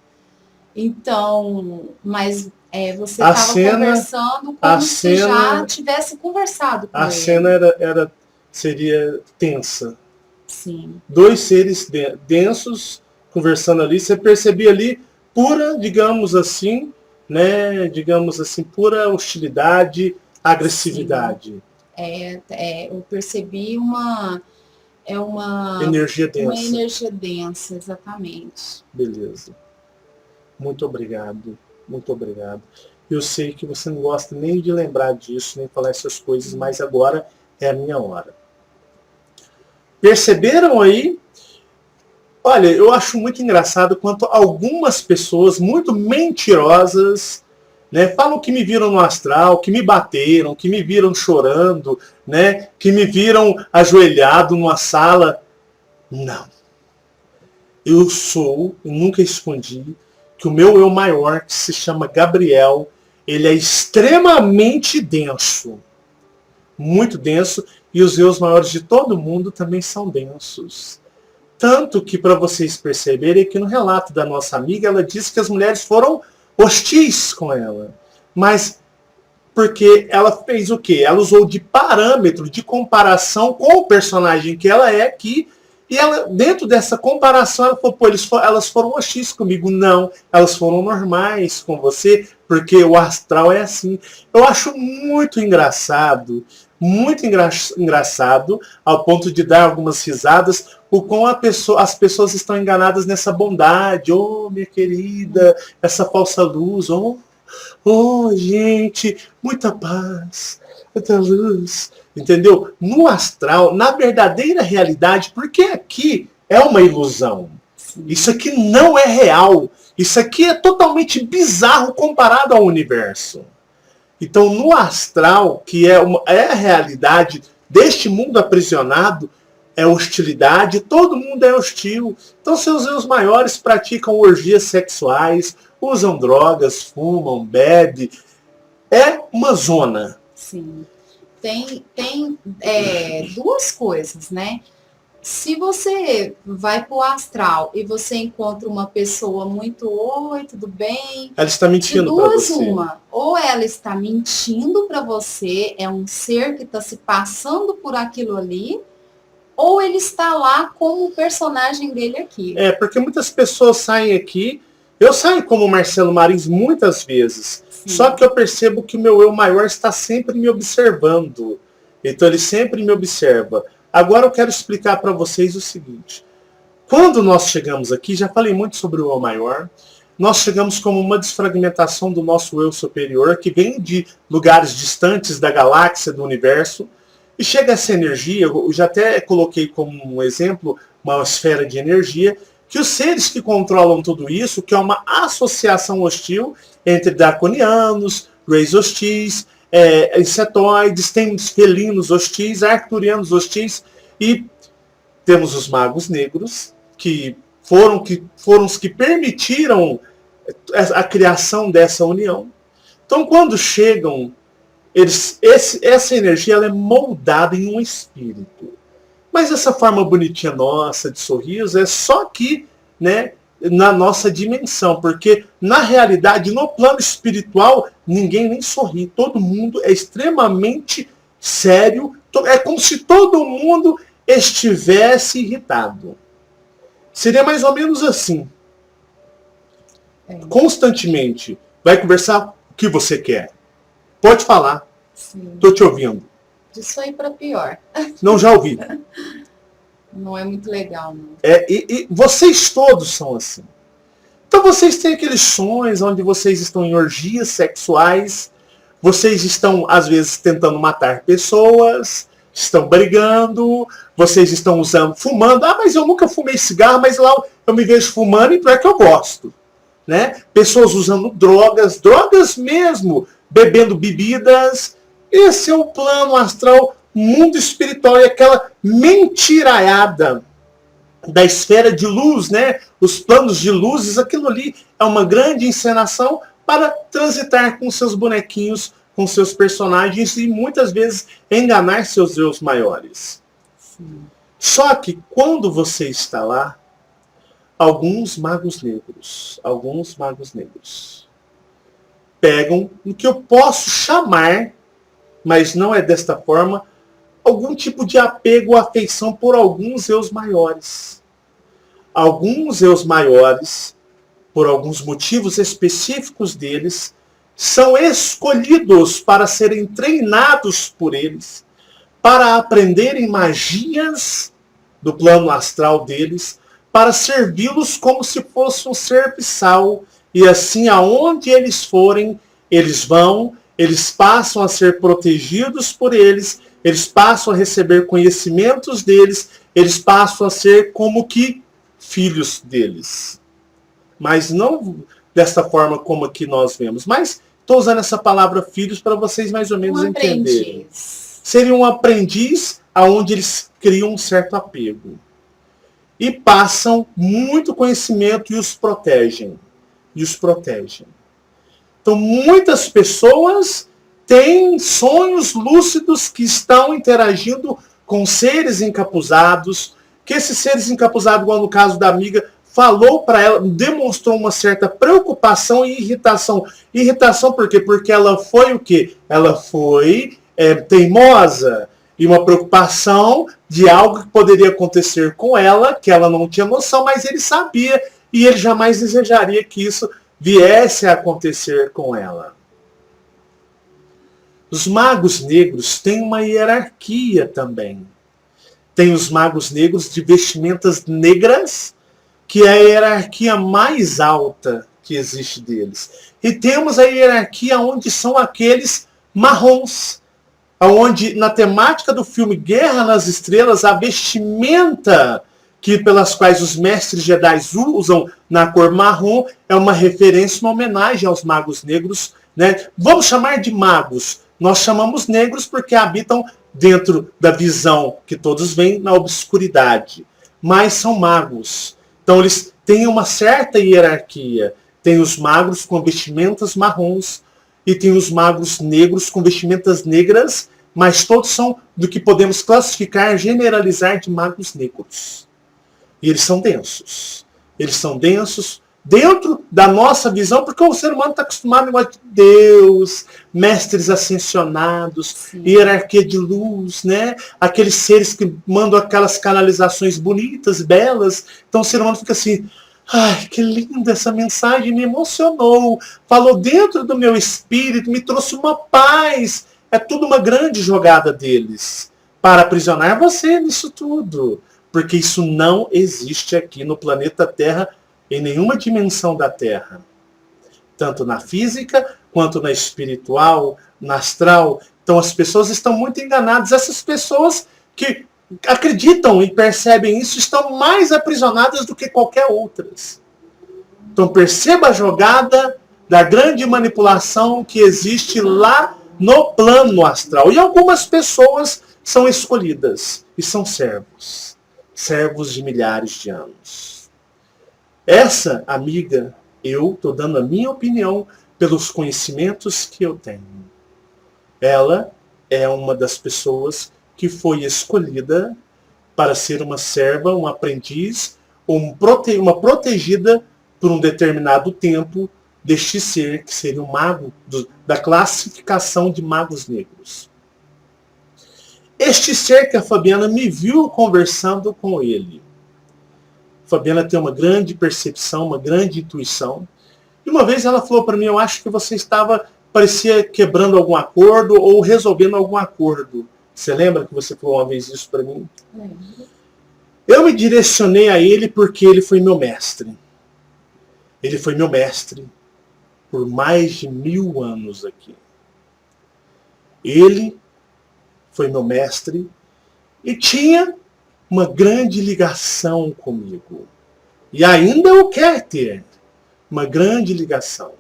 Então, mas você estava conversando como se já tivesse conversado com ele. A cena seria tensa. Sim. Dois seres densos conversando ali. Você percebia ali pura, digamos assim, né? Digamos assim, pura hostilidade, agressividade. Eu percebi uma energia densa. Uma energia densa, exatamente. Beleza. Muito obrigado. Muito obrigado. Eu sei que você não gosta nem de lembrar disso, nem falar essas coisas, mas agora é a minha hora. Perceberam aí? Olha, eu acho muito engraçado quanto algumas pessoas muito mentirosas, né, falam que me viram no astral, que me bateram, que me viram chorando, né, que me viram ajoelhado numa sala. Não. Eu nunca escondi, que o meu eu maior, que se chama Gabriel, ele é extremamente denso. Muito denso. E os eus maiores de todo mundo também são densos. Tanto que, para vocês perceberem, que no relato da nossa amiga, ela disse que as mulheres foram hostis com ela. Mas porque ela fez o quê? Ela usou de parâmetro, de comparação com o personagem que ela é aqui. E ela, dentro dessa comparação, ela falou, pô, elas foram hostis comigo. Não, elas foram normais com você, porque o astral é assim. Eu acho muito engraçado, ao ponto de dar algumas risadas, o quão as pessoas estão enganadas nessa bondade. Oh, minha querida, essa falsa luz. Oh, gente, muita paz, muita luz. Entendeu? No astral, na verdadeira realidade, porque aqui é uma ilusão. Sim. Isso aqui não é real. Isso aqui é totalmente bizarro comparado ao universo. Então, no astral, que é a realidade deste mundo aprisionado, é hostilidade, todo mundo é hostil. Então, seus eus maiores praticam orgias sexuais, usam drogas, fumam, bebem. É uma zona. Sim. Tem duas coisas, né? Se você vai para o astral e você encontra uma pessoa muito, oi, tudo bem? Ela está mentindo para você. Ou ela está mentindo para você, é um ser que está se passando por aquilo ali, ou ele está lá como o personagem dele aqui. Porque muitas pessoas saem aqui, eu saio como Marcelo Marins muitas vezes. Sim. Só que eu percebo que o meu eu maior está sempre me observando. Então ele sempre me observa. Agora eu quero explicar para vocês o seguinte. Quando nós chegamos aqui, já falei muito sobre o eu maior, nós chegamos como uma desfragmentação do nosso eu superior, que vem de lugares distantes da galáxia, do universo, e chega essa energia, eu já até coloquei como um exemplo, uma esfera de energia, que os seres que controlam tudo isso, que é uma associação hostil entre draconianos, reis hostis, insetoides, temos felinos hostis, arcturianos hostis, e temos os magos negros, que foram os que permitiram a criação dessa união. Então, quando chegam, essa energia ela é moldada em um espírito. Mas essa forma bonitinha nossa, de sorriso, é só aqui, né, na nossa dimensão. Porque, na realidade, no plano espiritual, ninguém nem sorri. Todo mundo é extremamente sério. É como se todo mundo estivesse irritado. Seria mais ou menos assim. Constantemente. Vai conversar o que você quer. Pode falar. Estou te ouvindo. Disso aí para pior. Não, já ouvi. Não é muito legal, não. E vocês todos são assim. Então vocês têm aqueles sonhos onde vocês estão em orgias sexuais, vocês estão, às vezes, tentando matar pessoas, estão brigando, vocês estão fumando. Ah, mas eu nunca fumei cigarro, mas lá eu me vejo fumando e é que eu gosto. Né? Pessoas usando drogas mesmo, bebendo bebidas. Esse é o plano astral, mundo espiritual, e aquela mentiraiada da esfera de luz, né? Os planos de luzes, aquilo ali é uma grande encenação para transitar com seus bonequinhos, com seus personagens e muitas vezes enganar seus eu maiores. Sim. Só que quando você está lá, alguns magos negros pegam o que eu posso chamar, mas não é desta forma, algum tipo de apego ou afeição por alguns eus maiores. Alguns eus maiores, por alguns motivos específicos deles, são escolhidos para serem treinados por eles, para aprenderem magias do plano astral deles, para servi-los como se fosse um serviçal. E assim, aonde eles forem, eles vão, eles passam a ser protegidos por eles passam a receber conhecimentos deles, eles passam a ser como que filhos deles. Mas não dessa forma como aqui nós vemos. Mas estou usando essa palavra filhos para vocês mais ou menos entenderem. Seria um aprendiz aonde eles criam um certo apego. E passam muito conhecimento e os protegem. Então muitas pessoas têm sonhos lúcidos que estão interagindo com seres encapuzados, que esses seres encapuzados, igual no caso da amiga, falou para ela, demonstrou uma certa preocupação e irritação. Irritação por quê? Porque ela foi o quê? Ela foi teimosa. E uma preocupação de algo que poderia acontecer com ela, que ela não tinha noção, mas ele sabia e ele jamais desejaria que isso viesse a acontecer com ela. Os magos negros têm uma hierarquia também. Tem os magos negros de vestimentas negras, que é a hierarquia mais alta que existe deles. E temos a hierarquia onde são aqueles marrons, onde na temática do filme Guerra nas Estrelas, a vestimenta pelas quais os mestres Jedi usam na cor marrom é uma referência, uma homenagem aos magos negros. Né? Vamos chamar de magos. Nós chamamos negros porque habitam dentro da visão que todos veem na obscuridade. Mas são magos. Então eles têm uma certa hierarquia. Tem os magos com vestimentas marrons e tem os magos negros com vestimentas negras, mas todos são do que podemos classificar, generalizar de magos negros. E eles são densos. Eles são densos dentro da nossa visão, porque o ser humano está acostumado ao negócio de Deus, mestres ascensionados, sim, hierarquia de luz, né? Aqueles seres que mandam aquelas canalizações bonitas, belas. Então o ser humano fica assim, ai, que linda essa mensagem, me emocionou, falou dentro do meu espírito, me trouxe uma paz. É tudo uma grande jogada deles para aprisionar você nisso tudo. Porque isso não existe aqui no planeta Terra, em nenhuma dimensão da Terra. Tanto na física, quanto na espiritual, na astral. Então as pessoas estão muito enganadas. Essas pessoas que acreditam e percebem isso estão mais aprisionadas do que qualquer outras. Então perceba a jogada da grande manipulação que existe lá no plano astral. E algumas pessoas são escolhidas e são servos. Servos de milhares de anos. Essa amiga, eu estou dando a minha opinião pelos conhecimentos que eu tenho. Ela é uma das pessoas que foi escolhida para ser uma serva, um aprendiz, ou uma protegida por um determinado tempo deste ser que seria um mago da classificação de magos negros. Este ser que a Fabiana me viu conversando com ele. A Fabiana tem uma grande percepção, uma grande intuição. E uma vez ela falou para mim, eu acho que você parecia quebrando algum acordo ou resolvendo algum acordo. Você lembra que você falou uma vez isso para mim? Eu me direcionei a ele porque ele foi meu mestre. Ele foi meu mestre por mais de 1000 anos aqui. Ele foi meu mestre e tinha uma grande ligação comigo. E ainda o quer ter uma grande ligação.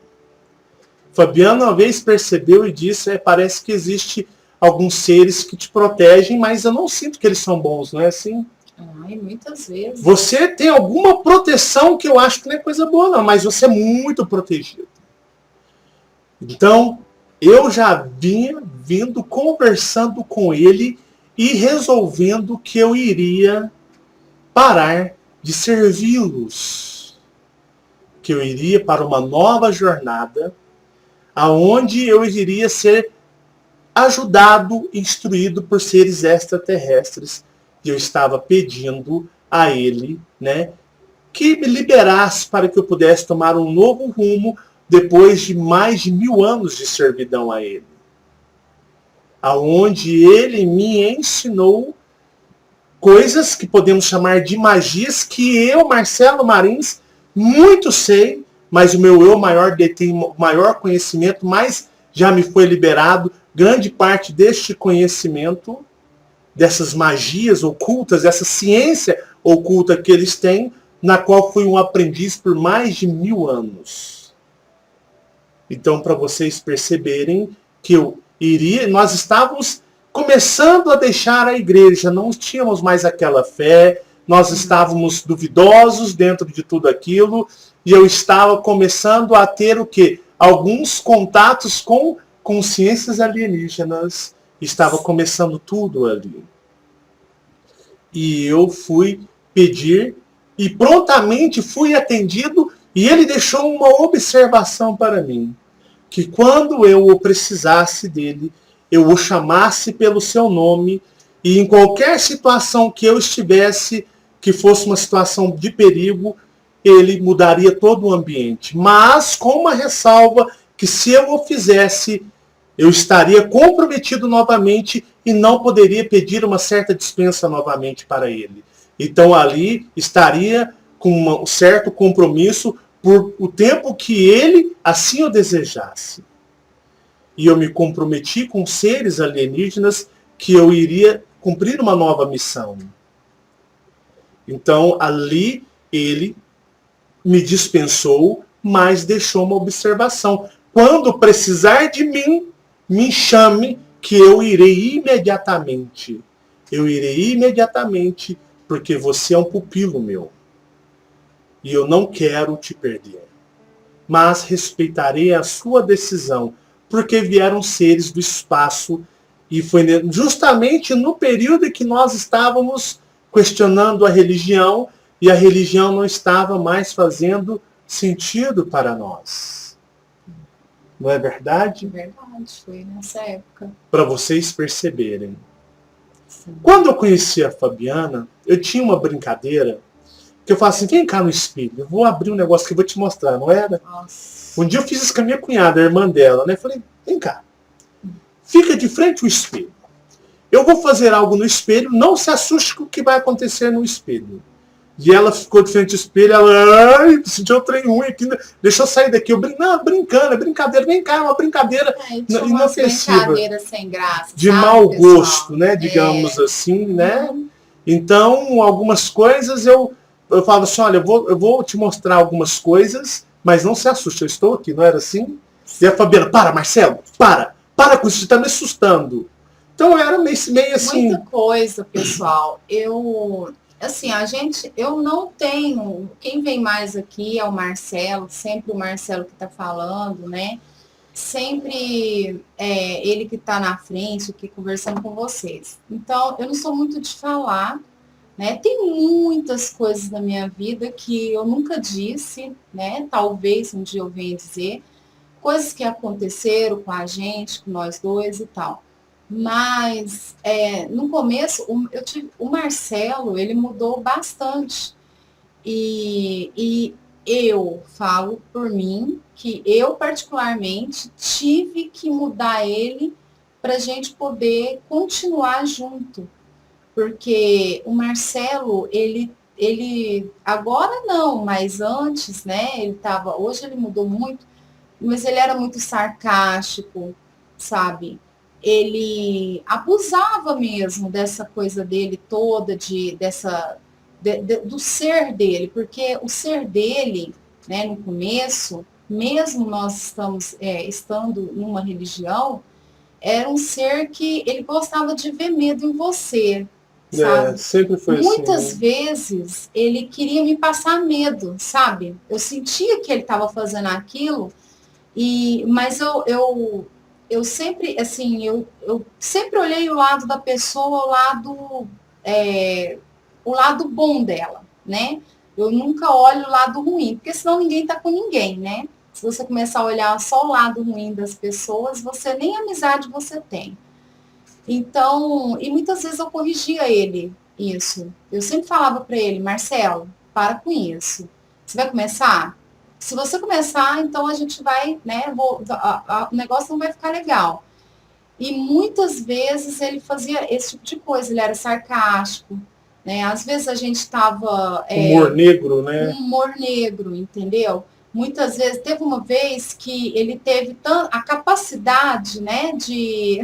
Fabiano uma vez percebeu e disse, parece que existe alguns seres que te protegem, mas eu não sinto que eles são bons, não é assim? Ai, muitas vezes. Você tem alguma proteção que eu acho que não é coisa boa, não, mas você é muito protegido. Então, eu já vinha vindo conversando com ele e resolvendo que eu iria parar de servi-los. Que eu iria para uma nova jornada, aonde eu iria ser ajudado, instruído por seres extraterrestres. E eu estava pedindo a ele, né, que me liberasse para que eu pudesse tomar um novo rumo depois de mais de 1000 anos de servidão a ele. Aonde ele me ensinou coisas que podemos chamar de magias que eu, Marcelo Marins, muito sei, mas o meu eu maior detém maior conhecimento, mas já me foi liberado grande parte deste conhecimento, dessas magias ocultas, dessa ciência oculta que eles têm, na qual fui um aprendiz por mais de 1000 anos. Então, para vocês perceberem que nós estávamos começando a deixar a igreja, não tínhamos mais aquela fé, nós estávamos duvidosos dentro de tudo aquilo, e eu estava começando a ter o quê? Alguns contatos com consciências alienígenas. Estava começando tudo ali. E eu fui pedir e prontamente fui atendido, e ele deixou uma observação para mim, que quando eu o precisasse dele, eu o chamasse pelo seu nome, e em qualquer situação que eu estivesse, que fosse uma situação de perigo, ele mudaria todo o ambiente. Mas com uma ressalva, que se eu o fizesse, eu estaria comprometido novamente e não poderia pedir uma certa dispensa novamente para ele. Então ali estaria com um certo compromisso por o tempo que ele assim o desejasse. E eu me comprometi com seres alienígenas que eu iria cumprir uma nova missão. Então ali ele me dispensou, mas deixou uma observação. Quando precisar de mim, me chame, que eu irei imediatamente. Eu irei imediatamente, porque você é um pupilo meu. E eu não quero te perder. Mas respeitarei a sua decisão, porque vieram seres do espaço, e foi justamente no período em que nós estávamos questionando a religião, e a religião não estava mais fazendo sentido para nós. Não é verdade? É verdade, foi nessa época. Para vocês perceberem. Sim. Quando eu conheci a Fabiana, eu tinha uma brincadeira que eu falava assim, vem cá no espelho, eu vou abrir um negócio que eu vou te mostrar, não era? Nossa. Um dia eu fiz isso com a minha cunhada, a irmã dela, né? Falei, vem cá, fica de frente ao espelho. Eu vou fazer algo no espelho, não se assuste com o que vai acontecer no espelho. E ela ficou de frente ao espelho, ela, sentiu um trem ruim aqui, deixa eu sair daqui. Eu brincando, é brincadeira, vem cá, é uma brincadeira inofensiva. Brincadeira sem graça. De mau gosto, né, digamos assim, né? Então, algumas coisas eu falo assim, olha, eu vou te mostrar algumas coisas, mas não se assuste, eu estou aqui, não era assim? E a Fabiana, para, Marcelo, para, para com isso, você está me assustando. Então era meio assim... Muita coisa, pessoal. Assim, eu não tenho... Quem vem mais aqui é o Marcelo, sempre o Marcelo que está falando, né? Sempre ele que está na frente, aqui conversando com vocês. Então, eu não sou muito de falar, né? Tem muitas coisas na minha vida que eu nunca disse, né? Talvez um dia eu venha dizer. Coisas que aconteceram com a gente, com nós dois e tal. Mas, no começo, o Marcelo, ele mudou bastante. E eu falo por mim que eu, particularmente, tive que mudar ele para a gente poder continuar junto. Porque o Marcelo, ele agora não, mas antes, né? Hoje ele mudou muito, mas ele era muito sarcástico, sabe? Ele abusava mesmo dessa coisa dele toda, do ser dele, porque o ser dele, né, no começo, mesmo nós estando numa religião, era um ser que ele gostava de ver medo em você, sabe? Sempre foi Muitas assim, vezes ele queria me passar medo, sabe? Eu sentia que ele estava fazendo aquilo, mas eu sempre, assim, eu sempre olhei o lado da pessoa, o lado bom dela, né? Eu nunca olho o lado ruim, porque senão ninguém tá com ninguém, né? Se você começar a olhar só o lado ruim das pessoas, você nem amizade você tem. Então, e muitas vezes eu corrigia ele isso. Eu sempre falava para ele, Marcelo, para com isso. Você vai começar? Se você começar, então a gente vai, né? O negócio não vai ficar legal. E muitas vezes ele fazia esse tipo de coisa, ele era sarcástico, né? Às vezes a gente estava... humor negro, né? Humor negro, entendeu? Muitas vezes, teve uma vez que ele teve a capacidade, né, de...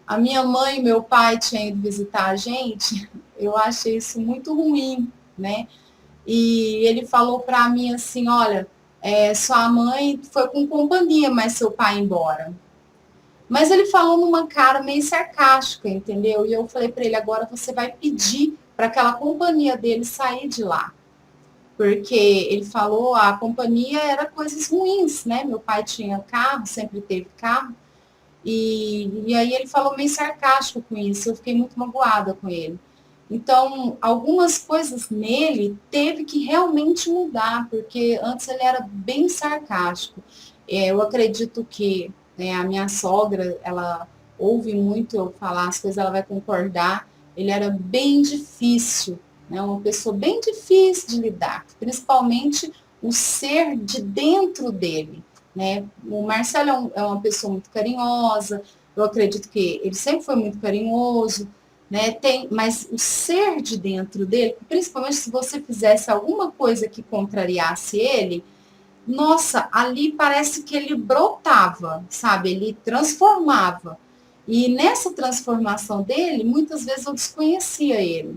A minha mãe e meu pai tinham ido visitar a gente, eu achei isso muito ruim, né? E ele falou para mim assim, olha, sua mãe foi com companhia, mas seu pai embora. Mas ele falou numa cara meio sarcástica, entendeu? E eu falei para ele, agora você vai pedir para aquela companhia dele sair de lá. Porque ele falou, a companhia era coisas ruins, né? Meu pai tinha carro, sempre teve carro. E aí ele falou meio sarcástico com isso, eu fiquei muito magoada com ele. Então, algumas coisas nele teve que realmente mudar, porque antes ele era bem sarcástico. Eu acredito que, né, a minha sogra, ela ouve muito eu falar as coisas, ela vai concordar. Ele era bem difícil, né, uma pessoa bem difícil de lidar, principalmente o ser de dentro dele. Né? O Marcelo é uma pessoa muito carinhosa, eu acredito que ele sempre foi muito carinhoso, né? Mas o ser de dentro dele, principalmente se você fizesse alguma coisa que contrariasse ele, nossa, ali parece que ele brotava, sabe? Ele transformava. E nessa transformação dele, muitas vezes eu desconhecia ele.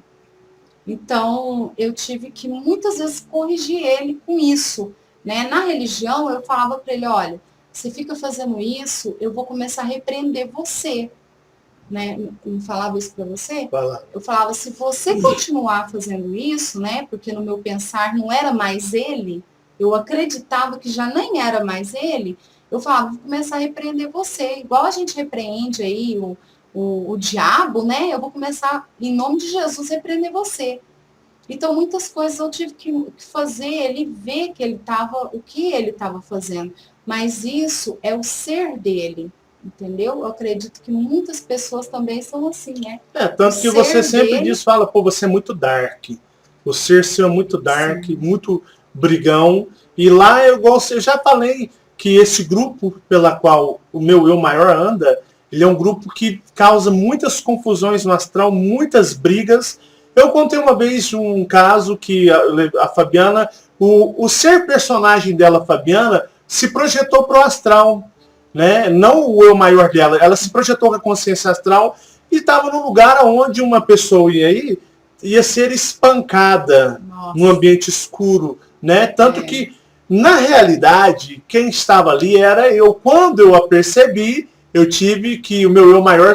Então, eu tive que muitas vezes corrigir ele com isso. Né? Na religião, eu falava para ele, olha, você fica fazendo isso, eu vou começar a repreender você. Né? Não falava isso para você? Fala. Eu falava, se você continuar fazendo isso, né? Porque no meu pensar não era mais ele, eu acreditava que já nem era mais ele, eu falava, vou começar a repreender você. Igual a gente repreende aí o diabo, né? Eu vou começar, em nome de Jesus, repreender você. Então, muitas coisas eu tive que fazer ele ver o que ele estava fazendo. Mas isso é o ser dele, entendeu? Eu acredito que muitas pessoas também são assim, né? Tanto que você sempre diz, fala, pô, você é muito dark. O ser seu é muito dark, sim, muito brigão. E lá, eu já falei que esse grupo pela qual o meu eu maior anda, ele é um grupo que causa muitas confusões no astral, muitas brigas. Eu contei uma vez um caso que a Fabiana, o ser personagem dela, Fabiana, se projetou para o astral, né? Não o eu maior dela, ela se projetou com a consciência astral e estava num lugar onde uma pessoa ia ser espancada. Nossa. Num ambiente escuro, né? Tanto que, na realidade, quem estava ali era eu. Quando eu a percebi, eu tive que o meu eu maior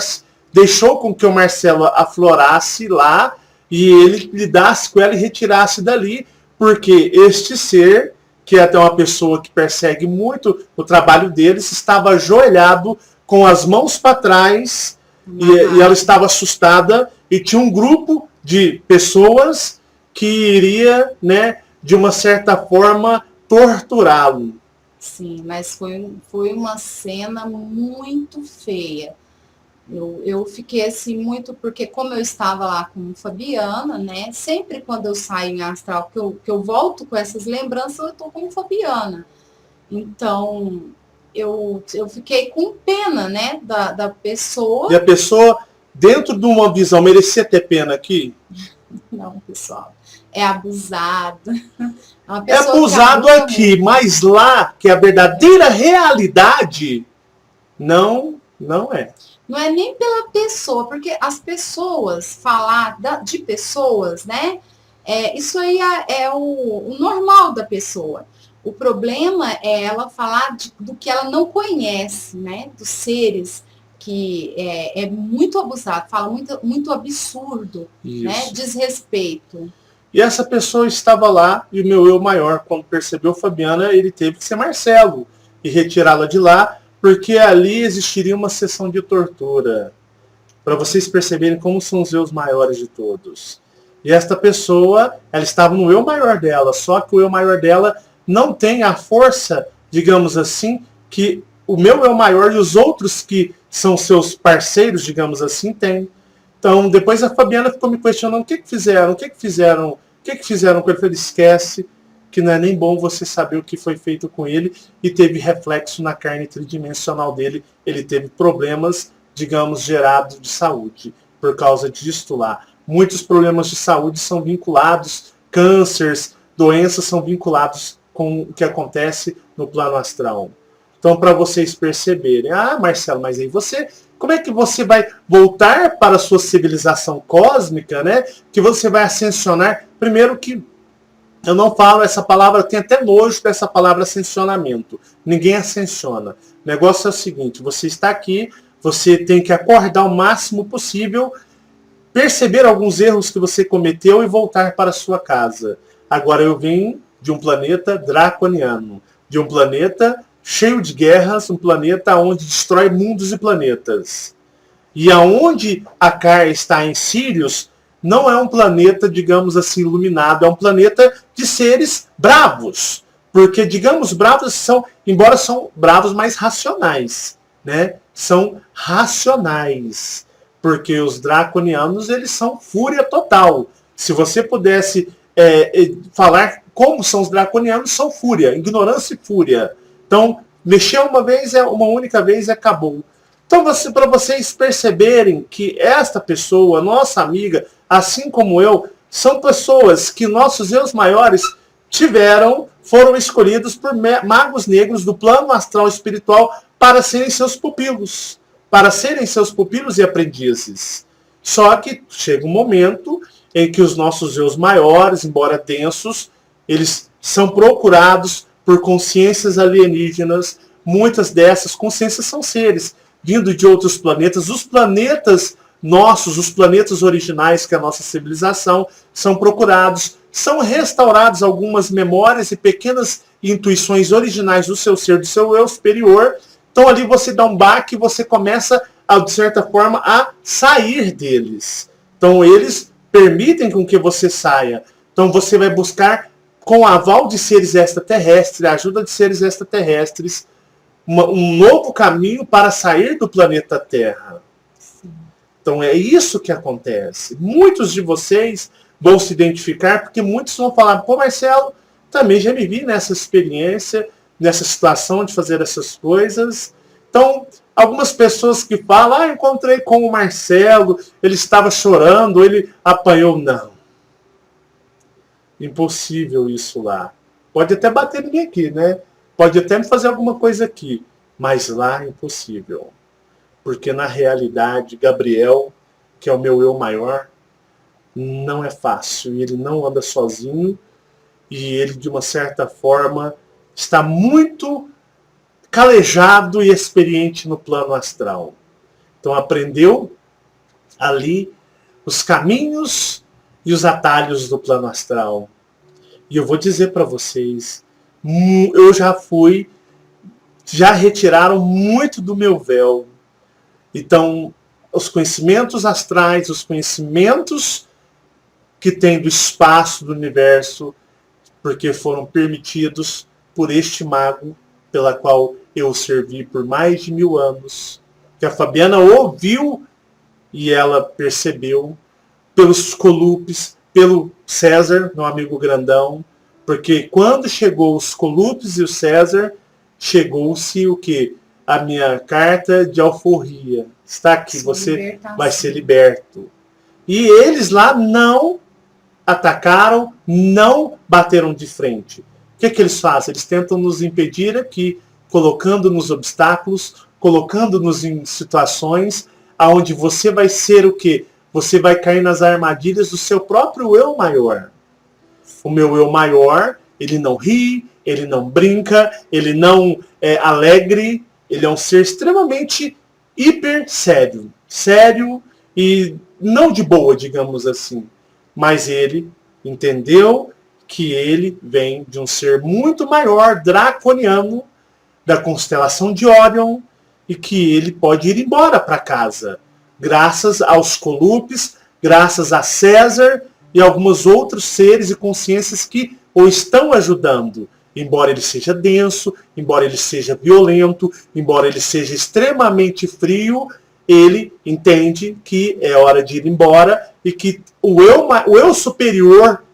deixou com que o Marcelo aflorasse lá e ele lidasse com ela e retirasse dali, porque este ser, que é até uma pessoa que persegue muito o trabalho deles, estava ajoelhado com as mãos para trás e ela estava assustada e tinha um grupo de pessoas que iria, né, de uma certa forma, torturá-lo. Sim, mas foi uma cena muito feia. Eu fiquei assim muito, porque como eu estava lá com Fabiana, né? Sempre quando eu saio em astral, que eu volto com essas lembranças, eu estou com Fabiana. Então, eu fiquei com pena, né? Da pessoa. E a pessoa, dentro de uma visão, merecia ter pena aqui? Não, pessoal. É abusado. É abusado aqui, mas lá, que é a verdadeira realidade, não é. Não é nem pela pessoa, porque as pessoas, falar de pessoas, né? Isso aí é o normal da pessoa. O problema é ela falar do que ela não conhece, né? Dos seres, que é muito abusado, fala muito absurdo, né? Desrespeito. E essa pessoa estava lá, e o meu eu maior, quando percebeu Fabiana, ele teve que ser Marcelo e retirá-la de lá, porque ali existiria uma sessão de tortura, para vocês perceberem como são os eus maiores de todos. E esta pessoa, ela estava no eu maior dela, só que o eu maior dela não tem a força, digamos assim, que o meu eu maior e os outros que são seus parceiros, digamos assim, têm. Então, depois a Fabiana ficou me questionando o que fizeram com ele. Eu falei, esquece, que não é nem bom você saber o que foi feito com ele, e teve reflexo na carne tridimensional dele. Ele teve problemas, digamos, gerados de saúde, por causa disto lá. Muitos problemas de saúde são vinculados, cânceres, doenças são vinculados com o que acontece no plano astral. Então, para vocês perceberem, Marcelo, mas aí como é que você vai voltar para a sua civilização cósmica, né? Que você vai ascensionar? Primeiro que eu não falo essa palavra, eu tenho até nojo dessa palavra ascensionamento. Ninguém ascensiona. O negócio é o seguinte, você está aqui, você tem que acordar o máximo possível, perceber alguns erros que você cometeu e voltar para a sua casa. Agora eu vim de um planeta draconiano, de um planeta cheio de guerras, um planeta onde destrói mundos e planetas. E aonde a Kar está em Sirius, não é um planeta, digamos assim, iluminado, é um planeta de seres bravos. Porque, digamos, bravos embora são bravos mais racionais, né? São racionais. Porque os draconianos, eles são fúria total. Se você pudesse falar como são os draconianos, são fúria, ignorância e fúria. Então, mexeu uma única vez e acabou. Então, para vocês perceberem que esta pessoa, nossa amiga, assim como eu, são pessoas que nossos eus maiores foram escolhidos por magos negros do plano astral espiritual para serem seus pupilos. Para serem seus pupilos e aprendizes. Só que chega um momento em que os nossos eus maiores, embora densos, eles são procurados por consciências alienígenas. Muitas dessas consciências são seres vindo de outros planetas. Os planetas nossos, os planetas originais, que é a nossa civilização, são procurados, são restaurados algumas memórias e pequenas intuições originais do seu ser, do seu eu superior. Então ali você dá um baque e você começa, de certa forma, a sair deles. Então eles permitem com que você saia. Então você vai buscar, com o aval de seres extraterrestres, a ajuda de seres extraterrestres, um novo caminho para sair do planeta Terra. Então é isso que acontece. Muitos de vocês vão se identificar, porque muitos vão falar, pô, Marcelo, também já me vi nessa experiência, nessa situação de fazer essas coisas. Então, algumas pessoas que falam, encontrei com o Marcelo, ele estava chorando, ele apanhou. Não. Impossível isso lá. Pode até bater em mim aqui, né? Pode até me fazer alguma coisa aqui, mas lá é impossível. Porque na realidade, Gabriel, que é o meu eu maior, não é fácil. Ele não anda sozinho e ele, de uma certa forma, está muito calejado e experiente no plano astral. Então aprendeu ali os caminhos e os atalhos do plano astral. E eu vou dizer para vocês, eu já retiraram muito do meu véu. Então, os conhecimentos astrais, os conhecimentos que tem do espaço, do universo, porque foram permitidos por este mago, pela qual eu servi por mais de 1000 anos, que a Fabiana ouviu e ela percebeu, pelos Colupes, pelo César, meu amigo grandão, porque quando chegou os Colupes e o César, chegou-se o quê? A minha carta de alforria. Está aqui, você vai ser liberto. E eles lá não atacaram, não bateram de frente. O que eles fazem? Eles tentam nos impedir aqui, colocando-nos obstáculos, colocando-nos em situações onde você vai ser o quê? Você vai cair nas armadilhas do seu próprio eu maior. O meu eu maior, ele não ri, ele não brinca, ele não é alegre, ele é um ser extremamente hiper sério. Sério e não de boa, digamos assim. Mas ele entendeu que ele vem de um ser muito maior, draconiano, da constelação de Órion, e que ele pode ir embora para casa, graças aos Colupes, graças a César e alguns outros seres e consciências que o estão ajudando. Embora ele seja denso, embora ele seja violento, embora ele seja extremamente frio, ele entende que é hora de ir embora e que o eu superior,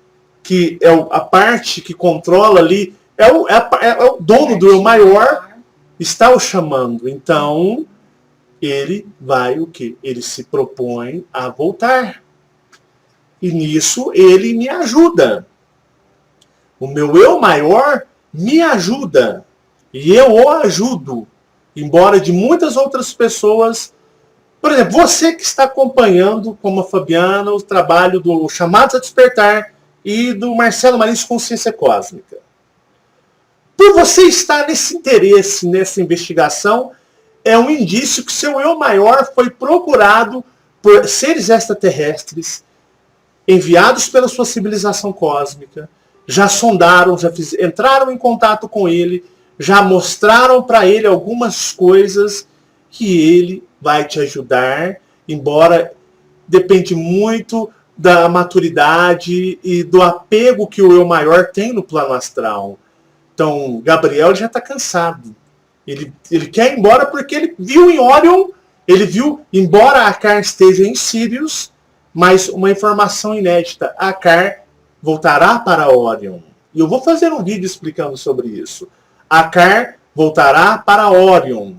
que é a parte que controla ali, é o dono do eu maior, está o chamando. Então, ele vai o quê? Ele se propõe a voltar. E nisso ele me ajuda. O meu eu maior me ajuda. E eu o ajudo. Embora de muitas outras pessoas... Por exemplo, você que está acompanhando, como a Fabiana, o trabalho do Chamados a Despertar e do Marcelo Marins Consciência Cósmica. Por você estar nesse interesse, nessa investigação, é um indício que seu eu maior foi procurado por seres extraterrestres, enviados pela sua civilização cósmica, já sondaram, entraram em contato com ele, já mostraram para ele algumas coisas que ele vai te ajudar, embora depende muito da maturidade e do apego que o eu maior tem no plano astral. Então, Gabriel já está cansado. Ele quer ir embora porque ele viu em Órion, ele viu, embora Akar esteja em Sirius, mas uma informação inédita. Akar voltará para Órion. E eu vou fazer um vídeo explicando sobre isso. Akar voltará para Órion.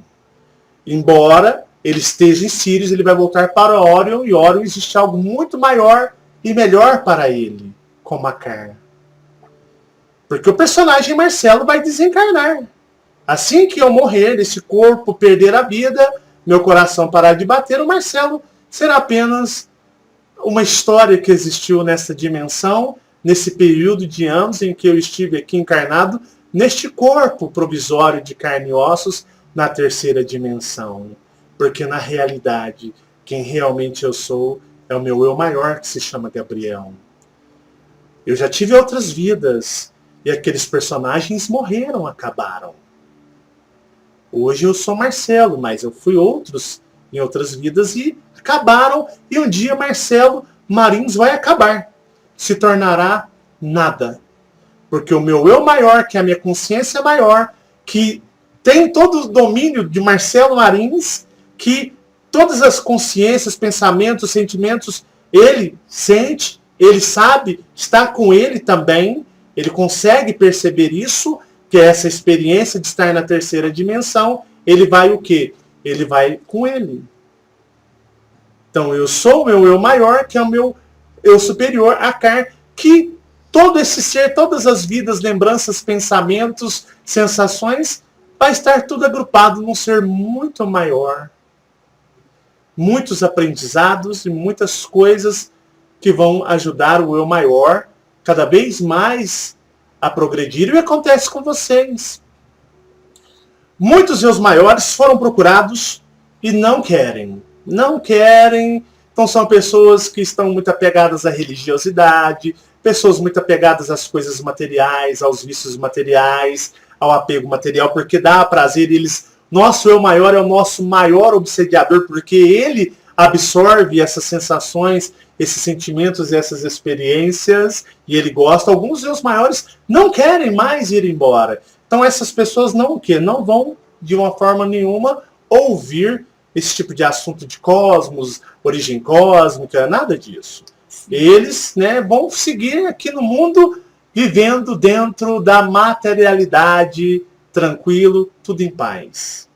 Embora ele esteja em Sirius, ele vai voltar para Órion, e Órion existe algo muito maior e melhor para ele, como Akar. Porque o personagem Marcelo vai desencarnar. Assim que eu morrer, esse corpo perder a vida, meu coração parar de bater, o Marcelo será apenas uma história que existiu nessa dimensão, nesse período de anos em que eu estive aqui encarnado, neste corpo provisório de carne e ossos, na terceira dimensão. Porque na realidade, quem realmente eu sou é o meu eu maior, que se chama Gabriel. Eu já tive outras vidas, e aqueles personagens morreram, acabaram. Hoje eu sou Marcelo, mas eu fui outros em outras vidas e acabaram. E um dia Marcelo Marins vai acabar. Se tornará nada. Porque o meu eu maior, que é a minha consciência maior, que tem todo o domínio de Marcelo Marins, que todas as consciências, pensamentos, sentimentos, ele sente, ele sabe, está com ele também. Ele consegue perceber isso, que é essa experiência de estar na terceira dimensão. Ele vai o quê? Ele vai com ele. Então eu sou o meu eu maior, que é o meu eu superior, Akar, que todo esse ser, todas as vidas, lembranças, pensamentos, sensações, vai estar tudo agrupado num ser muito maior. Muitos aprendizados e muitas coisas que vão ajudar o eu maior cada vez mais a progredir. E acontece com vocês. muitos eus maiores foram procurados e não querem. Não querem. Então são pessoas que estão muito apegadas à religiosidade, pessoas muito apegadas às coisas materiais, aos vícios materiais, ao apego material, porque dá prazer. Nosso eu maior é o nosso maior obsediador, porque ele absorve essas sensações, esses sentimentos, essas experiências, e ele gosta. Alguns eus maiores não querem mais ir embora. Então essas pessoas não vão, de uma forma nenhuma, ouvir esse tipo de assunto de cosmos, origem cósmica, nada disso. Eles, né, vão seguir aqui no mundo, vivendo dentro da materialidade, tranquilo, tudo em paz.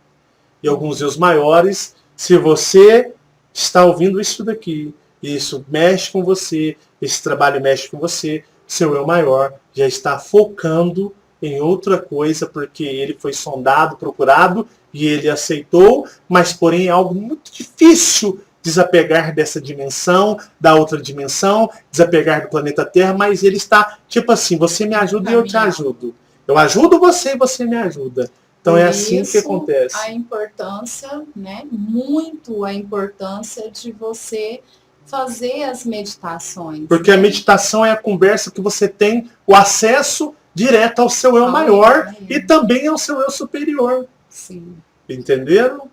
E alguns eus maiores, se você está ouvindo isso daqui, isso mexe com você, esse trabalho mexe com você, seu eu maior já está focando em outra coisa, porque ele foi sondado, procurado, e ele aceitou, mas porém é algo muito difícil desapegar dessa dimensão, da outra dimensão, desapegar do planeta Terra, mas ele está tipo assim, você me ajuda e eu te ajudo. Eu ajudo você e você me ajuda. Então é assim que acontece. A importância, né, muito a importância de você fazer as meditações. Porque a meditação é a conversa que você tem o acesso direto ao seu eu maior e também ao seu eu superior. Sim. Entenderam?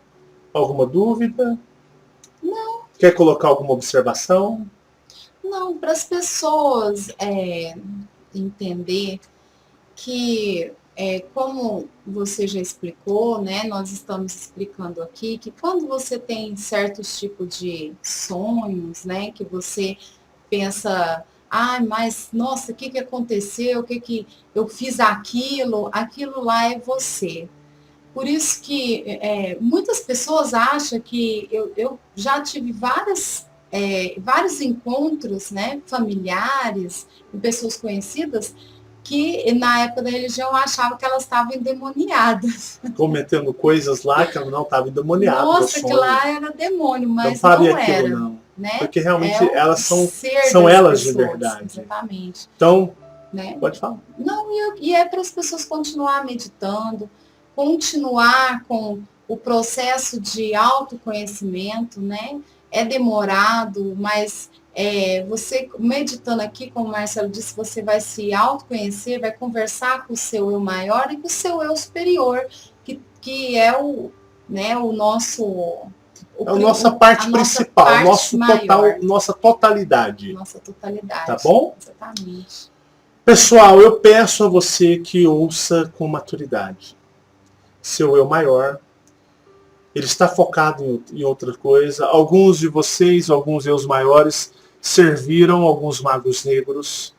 Alguma dúvida? Não. Quer colocar alguma observação? Não, para as pessoas entender que, como você já explicou, né, nós estamos explicando aqui, que quando você tem certos tipos de sonhos, né, que você pensa, mas, nossa, o que aconteceu? O que eu fiz aquilo lá é você. Por isso que muitas pessoas acham que eu já tive vários encontros, né, familiares, com pessoas conhecidas, que na época da religião achavam que elas estavam endemoniadas. Cometendo coisas lá que ela não estava endemoniada. Nossa, que lá era demônio, mas não não aquilo, era. não. Né? Porque realmente elas são elas pessoas, de verdade. Exatamente. Então, né? Pode falar. Não, e é para as pessoas continuar meditando, continuar com o processo de autoconhecimento, né? É demorado, mas você meditando aqui, como o Marcelo disse, você vai se autoconhecer, vai conversar com o seu eu maior e com o seu eu superior, que é o nosso... a nossa parte principal, nossa totalidade. Nossa totalidade. Tá bom? Exatamente. Pessoal, eu peço a você que ouça com maturidade. Seu eu maior, ele está focado em outra coisa. Alguns de vocês, alguns eus maiores, serviram alguns magos negros.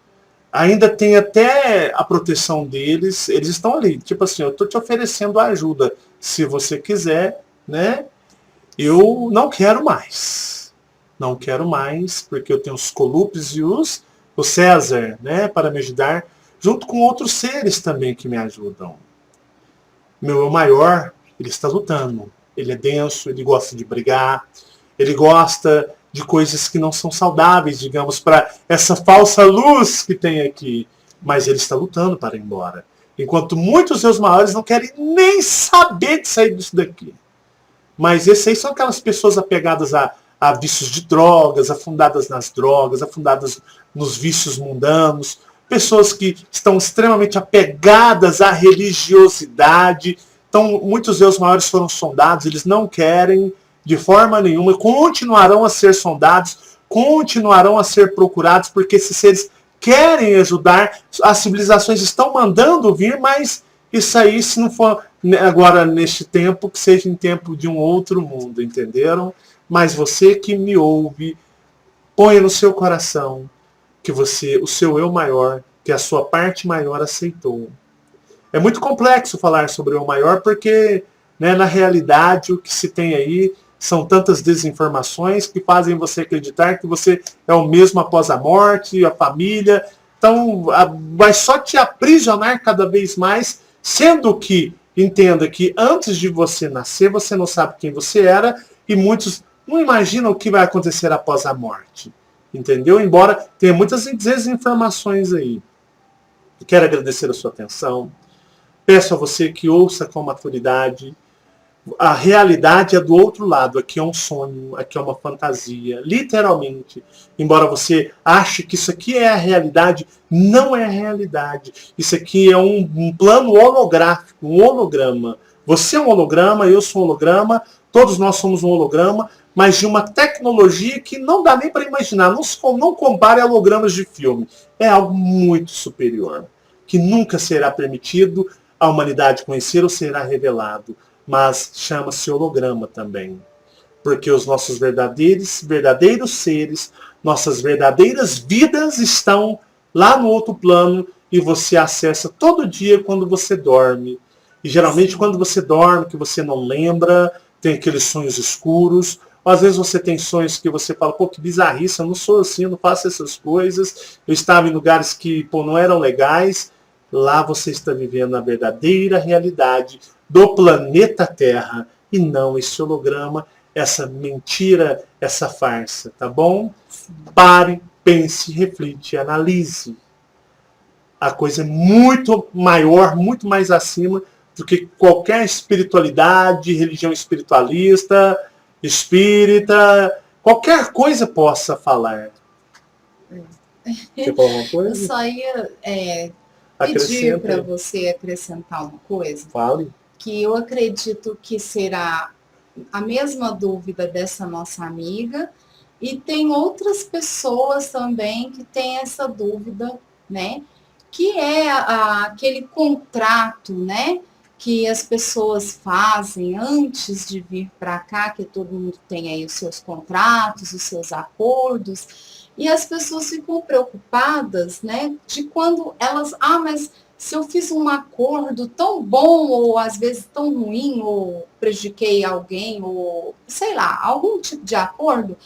Ainda tem até a proteção deles. Eles estão ali, tipo assim, eu estou te oferecendo ajuda. Se você quiser, né? Eu não quero mais. Não quero mais, porque eu tenho os Colupes e o César, né, para me ajudar, junto com outros seres também que me ajudam. Meu eu maior, ele está lutando. Ele é denso, ele gosta de brigar, ele gosta de coisas que não são saudáveis, digamos, para essa falsa luz que tem aqui. Mas ele está lutando para ir embora. Enquanto muitos seus maiores não querem nem saber de sair disso daqui. Mas esses aí são aquelas pessoas apegadas a vícios de drogas, afundadas nas drogas, afundadas nos vícios mundanos, pessoas que estão extremamente apegadas à religiosidade. Então, muitos eus maiores foram sondados, eles não querem de forma nenhuma, continuarão a ser sondados, continuarão a ser procurados, porque esses seres querem ajudar, as civilizações estão mandando vir, mas isso aí, se não for agora neste tempo, que seja em tempo de um outro mundo, entenderam? Mas você que me ouve, ponha no seu coração que o seu eu maior, que a sua parte maior aceitou. É muito complexo falar sobre o eu maior, porque, né, na realidade o que se tem aí são tantas desinformações que fazem você acreditar que você é o mesmo após a morte, a família. Então vai só te aprisionar cada vez mais, sendo que, entenda que antes de você nascer, você não sabe quem você era, e muitos não imaginam o que vai acontecer após a morte. Entendeu? Embora tenha muitas desinformações aí. Quero agradecer a sua atenção. Peço a você que ouça com maturidade. A realidade é do outro lado. Aqui é um sonho, aqui é uma fantasia, literalmente. Embora você ache que isso aqui é a realidade, não é a realidade. Isso aqui é um plano holográfico, um holograma. Você é um holograma, eu sou um holograma, todos nós somos um holograma, mas de uma tecnologia que não dá nem para imaginar. Não compare a hologramas de filme. É algo muito superior, que nunca será permitido a humanidade conhecer ou será revelado. Mas chama-se holograma também. Porque os nossos verdadeiros seres, nossas verdadeiras vidas estão lá no outro plano e você acessa todo dia quando você dorme. E geralmente quando você dorme, que você não lembra, tem aqueles sonhos escuros. Ou às vezes você tem sonhos que você fala, pô, que bizarrice, eu não sou assim, eu não faço essas coisas. Eu estava em lugares que, pô, não eram legais. Lá você está vivendo a verdadeira realidade do planeta Terra e não esse holograma, essa mentira, essa farsa, tá bom? Pare, pense, reflite, analise. A coisa é muito maior, muito mais acima do que qualquer espiritualidade, religião espiritualista, espírita, qualquer coisa possa falar. Quer falar uma coisa? Eu só ia pedir para você acrescentar uma coisa. Fale. Que eu acredito que será a mesma dúvida dessa nossa amiga, e tem outras pessoas também que têm essa dúvida, né? Que é aquele contrato, né? Que as pessoas fazem antes de vir para cá, que todo mundo tem aí os seus contratos, os seus acordos, e as pessoas ficam preocupadas, né? De quando elas, mas se eu fiz um acordo tão bom, ou às vezes tão ruim, ou prejudiquei alguém, ou sei lá, algum tipo de acordo,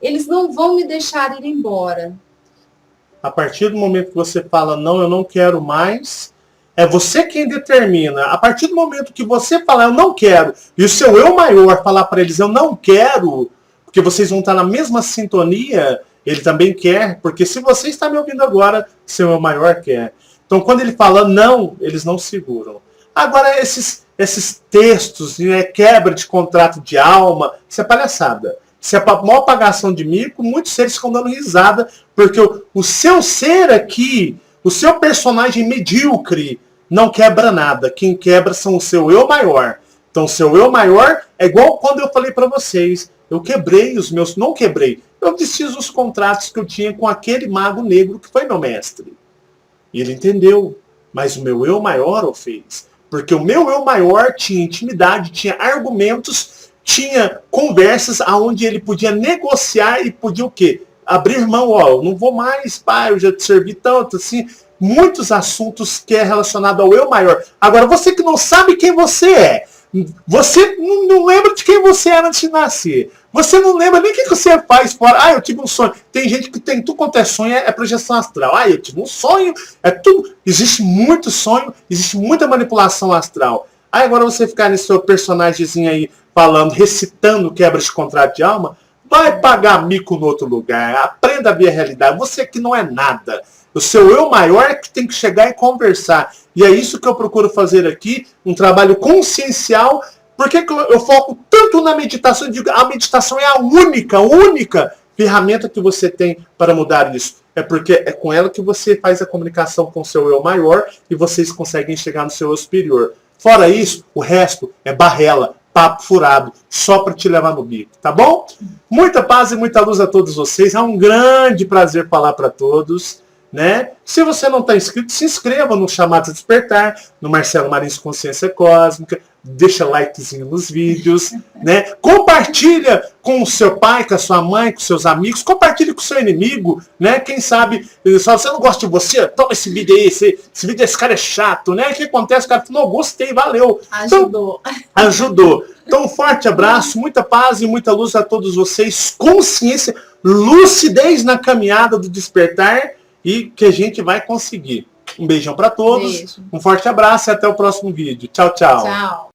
eles não vão me deixar ir embora. A partir do momento que você fala, não, eu não quero mais, é você quem determina. A partir do momento que você falar, eu não quero, e o seu eu maior falar para eles, eu não quero, porque vocês vão estar na mesma sintonia, ele também quer, porque se você está me ouvindo agora, seu eu maior quer. Então, quando ele fala não, eles não seguram. Agora, esses textos, né, quebra de contrato de alma, isso é palhaçada. Isso é a maior pagação de mico, muitos seres ficam dando risada, porque o seu ser aqui, o seu personagem medíocre, não quebra nada. Quem quebra são o seu eu maior. Então, o seu eu maior é igual quando eu falei para vocês. Eu quebrei os meus... Não quebrei. Eu desfiz os contratos que eu tinha com aquele mago negro que foi meu mestre. E ele entendeu, mas o meu eu maior o fez. Porque o meu eu maior tinha intimidade, tinha argumentos, tinha conversas onde ele podia negociar e podia o quê? Abrir mão, eu não vou mais, pai, eu já te servi tanto, assim. Muitos assuntos que é relacionado ao eu maior. Agora, você que não sabe quem você é, você não lembra de quem você era antes de nascer. Você não lembra nem o que você faz fora. Eu tive um sonho. Tem gente que tem tudo quanto é sonho, é projeção astral. Eu tive um sonho, é tudo. Existe muito sonho, existe muita manipulação astral. Agora você ficar nesse seu personagemzinho aí, falando, recitando quebra de contrato de alma, vai pagar mico no outro lugar. Aprenda a ver a realidade. Você que não é nada. O seu eu maior é que tem que chegar e conversar. E é isso que eu procuro fazer aqui, um trabalho consciencial. Por que eu foco tanto na meditação? Eu digo, a meditação é a única ferramenta que você tem para mudar isso. É porque é com ela que você faz a comunicação com o seu eu maior e vocês conseguem chegar no seu eu superior. Fora isso, o resto é barrela, papo furado, só para te levar no bico, tá bom? Muita paz e muita luz a todos vocês. É um grande prazer falar para todos. Né? Se você não está inscrito, se inscreva no Chamado a Despertar, no Marcelo Marins Consciência Cósmica, deixa likezinho nos vídeos, né? Compartilha com o seu pai, com a sua mãe, com seus amigos, compartilhe com o seu inimigo, né? Quem sabe, só você não gosta de você, toma esse vídeo aí, esse vídeo desse cara é chato, né? O que acontece? O cara falou, gostei, valeu. Ajudou. Então, ajudou. Então, um forte abraço, muita paz e muita luz a todos vocês, consciência, lucidez na caminhada do despertar, e que a gente vai conseguir. Um beijão para todos, um forte abraço e até o próximo vídeo. Tchau, tchau. Tchau.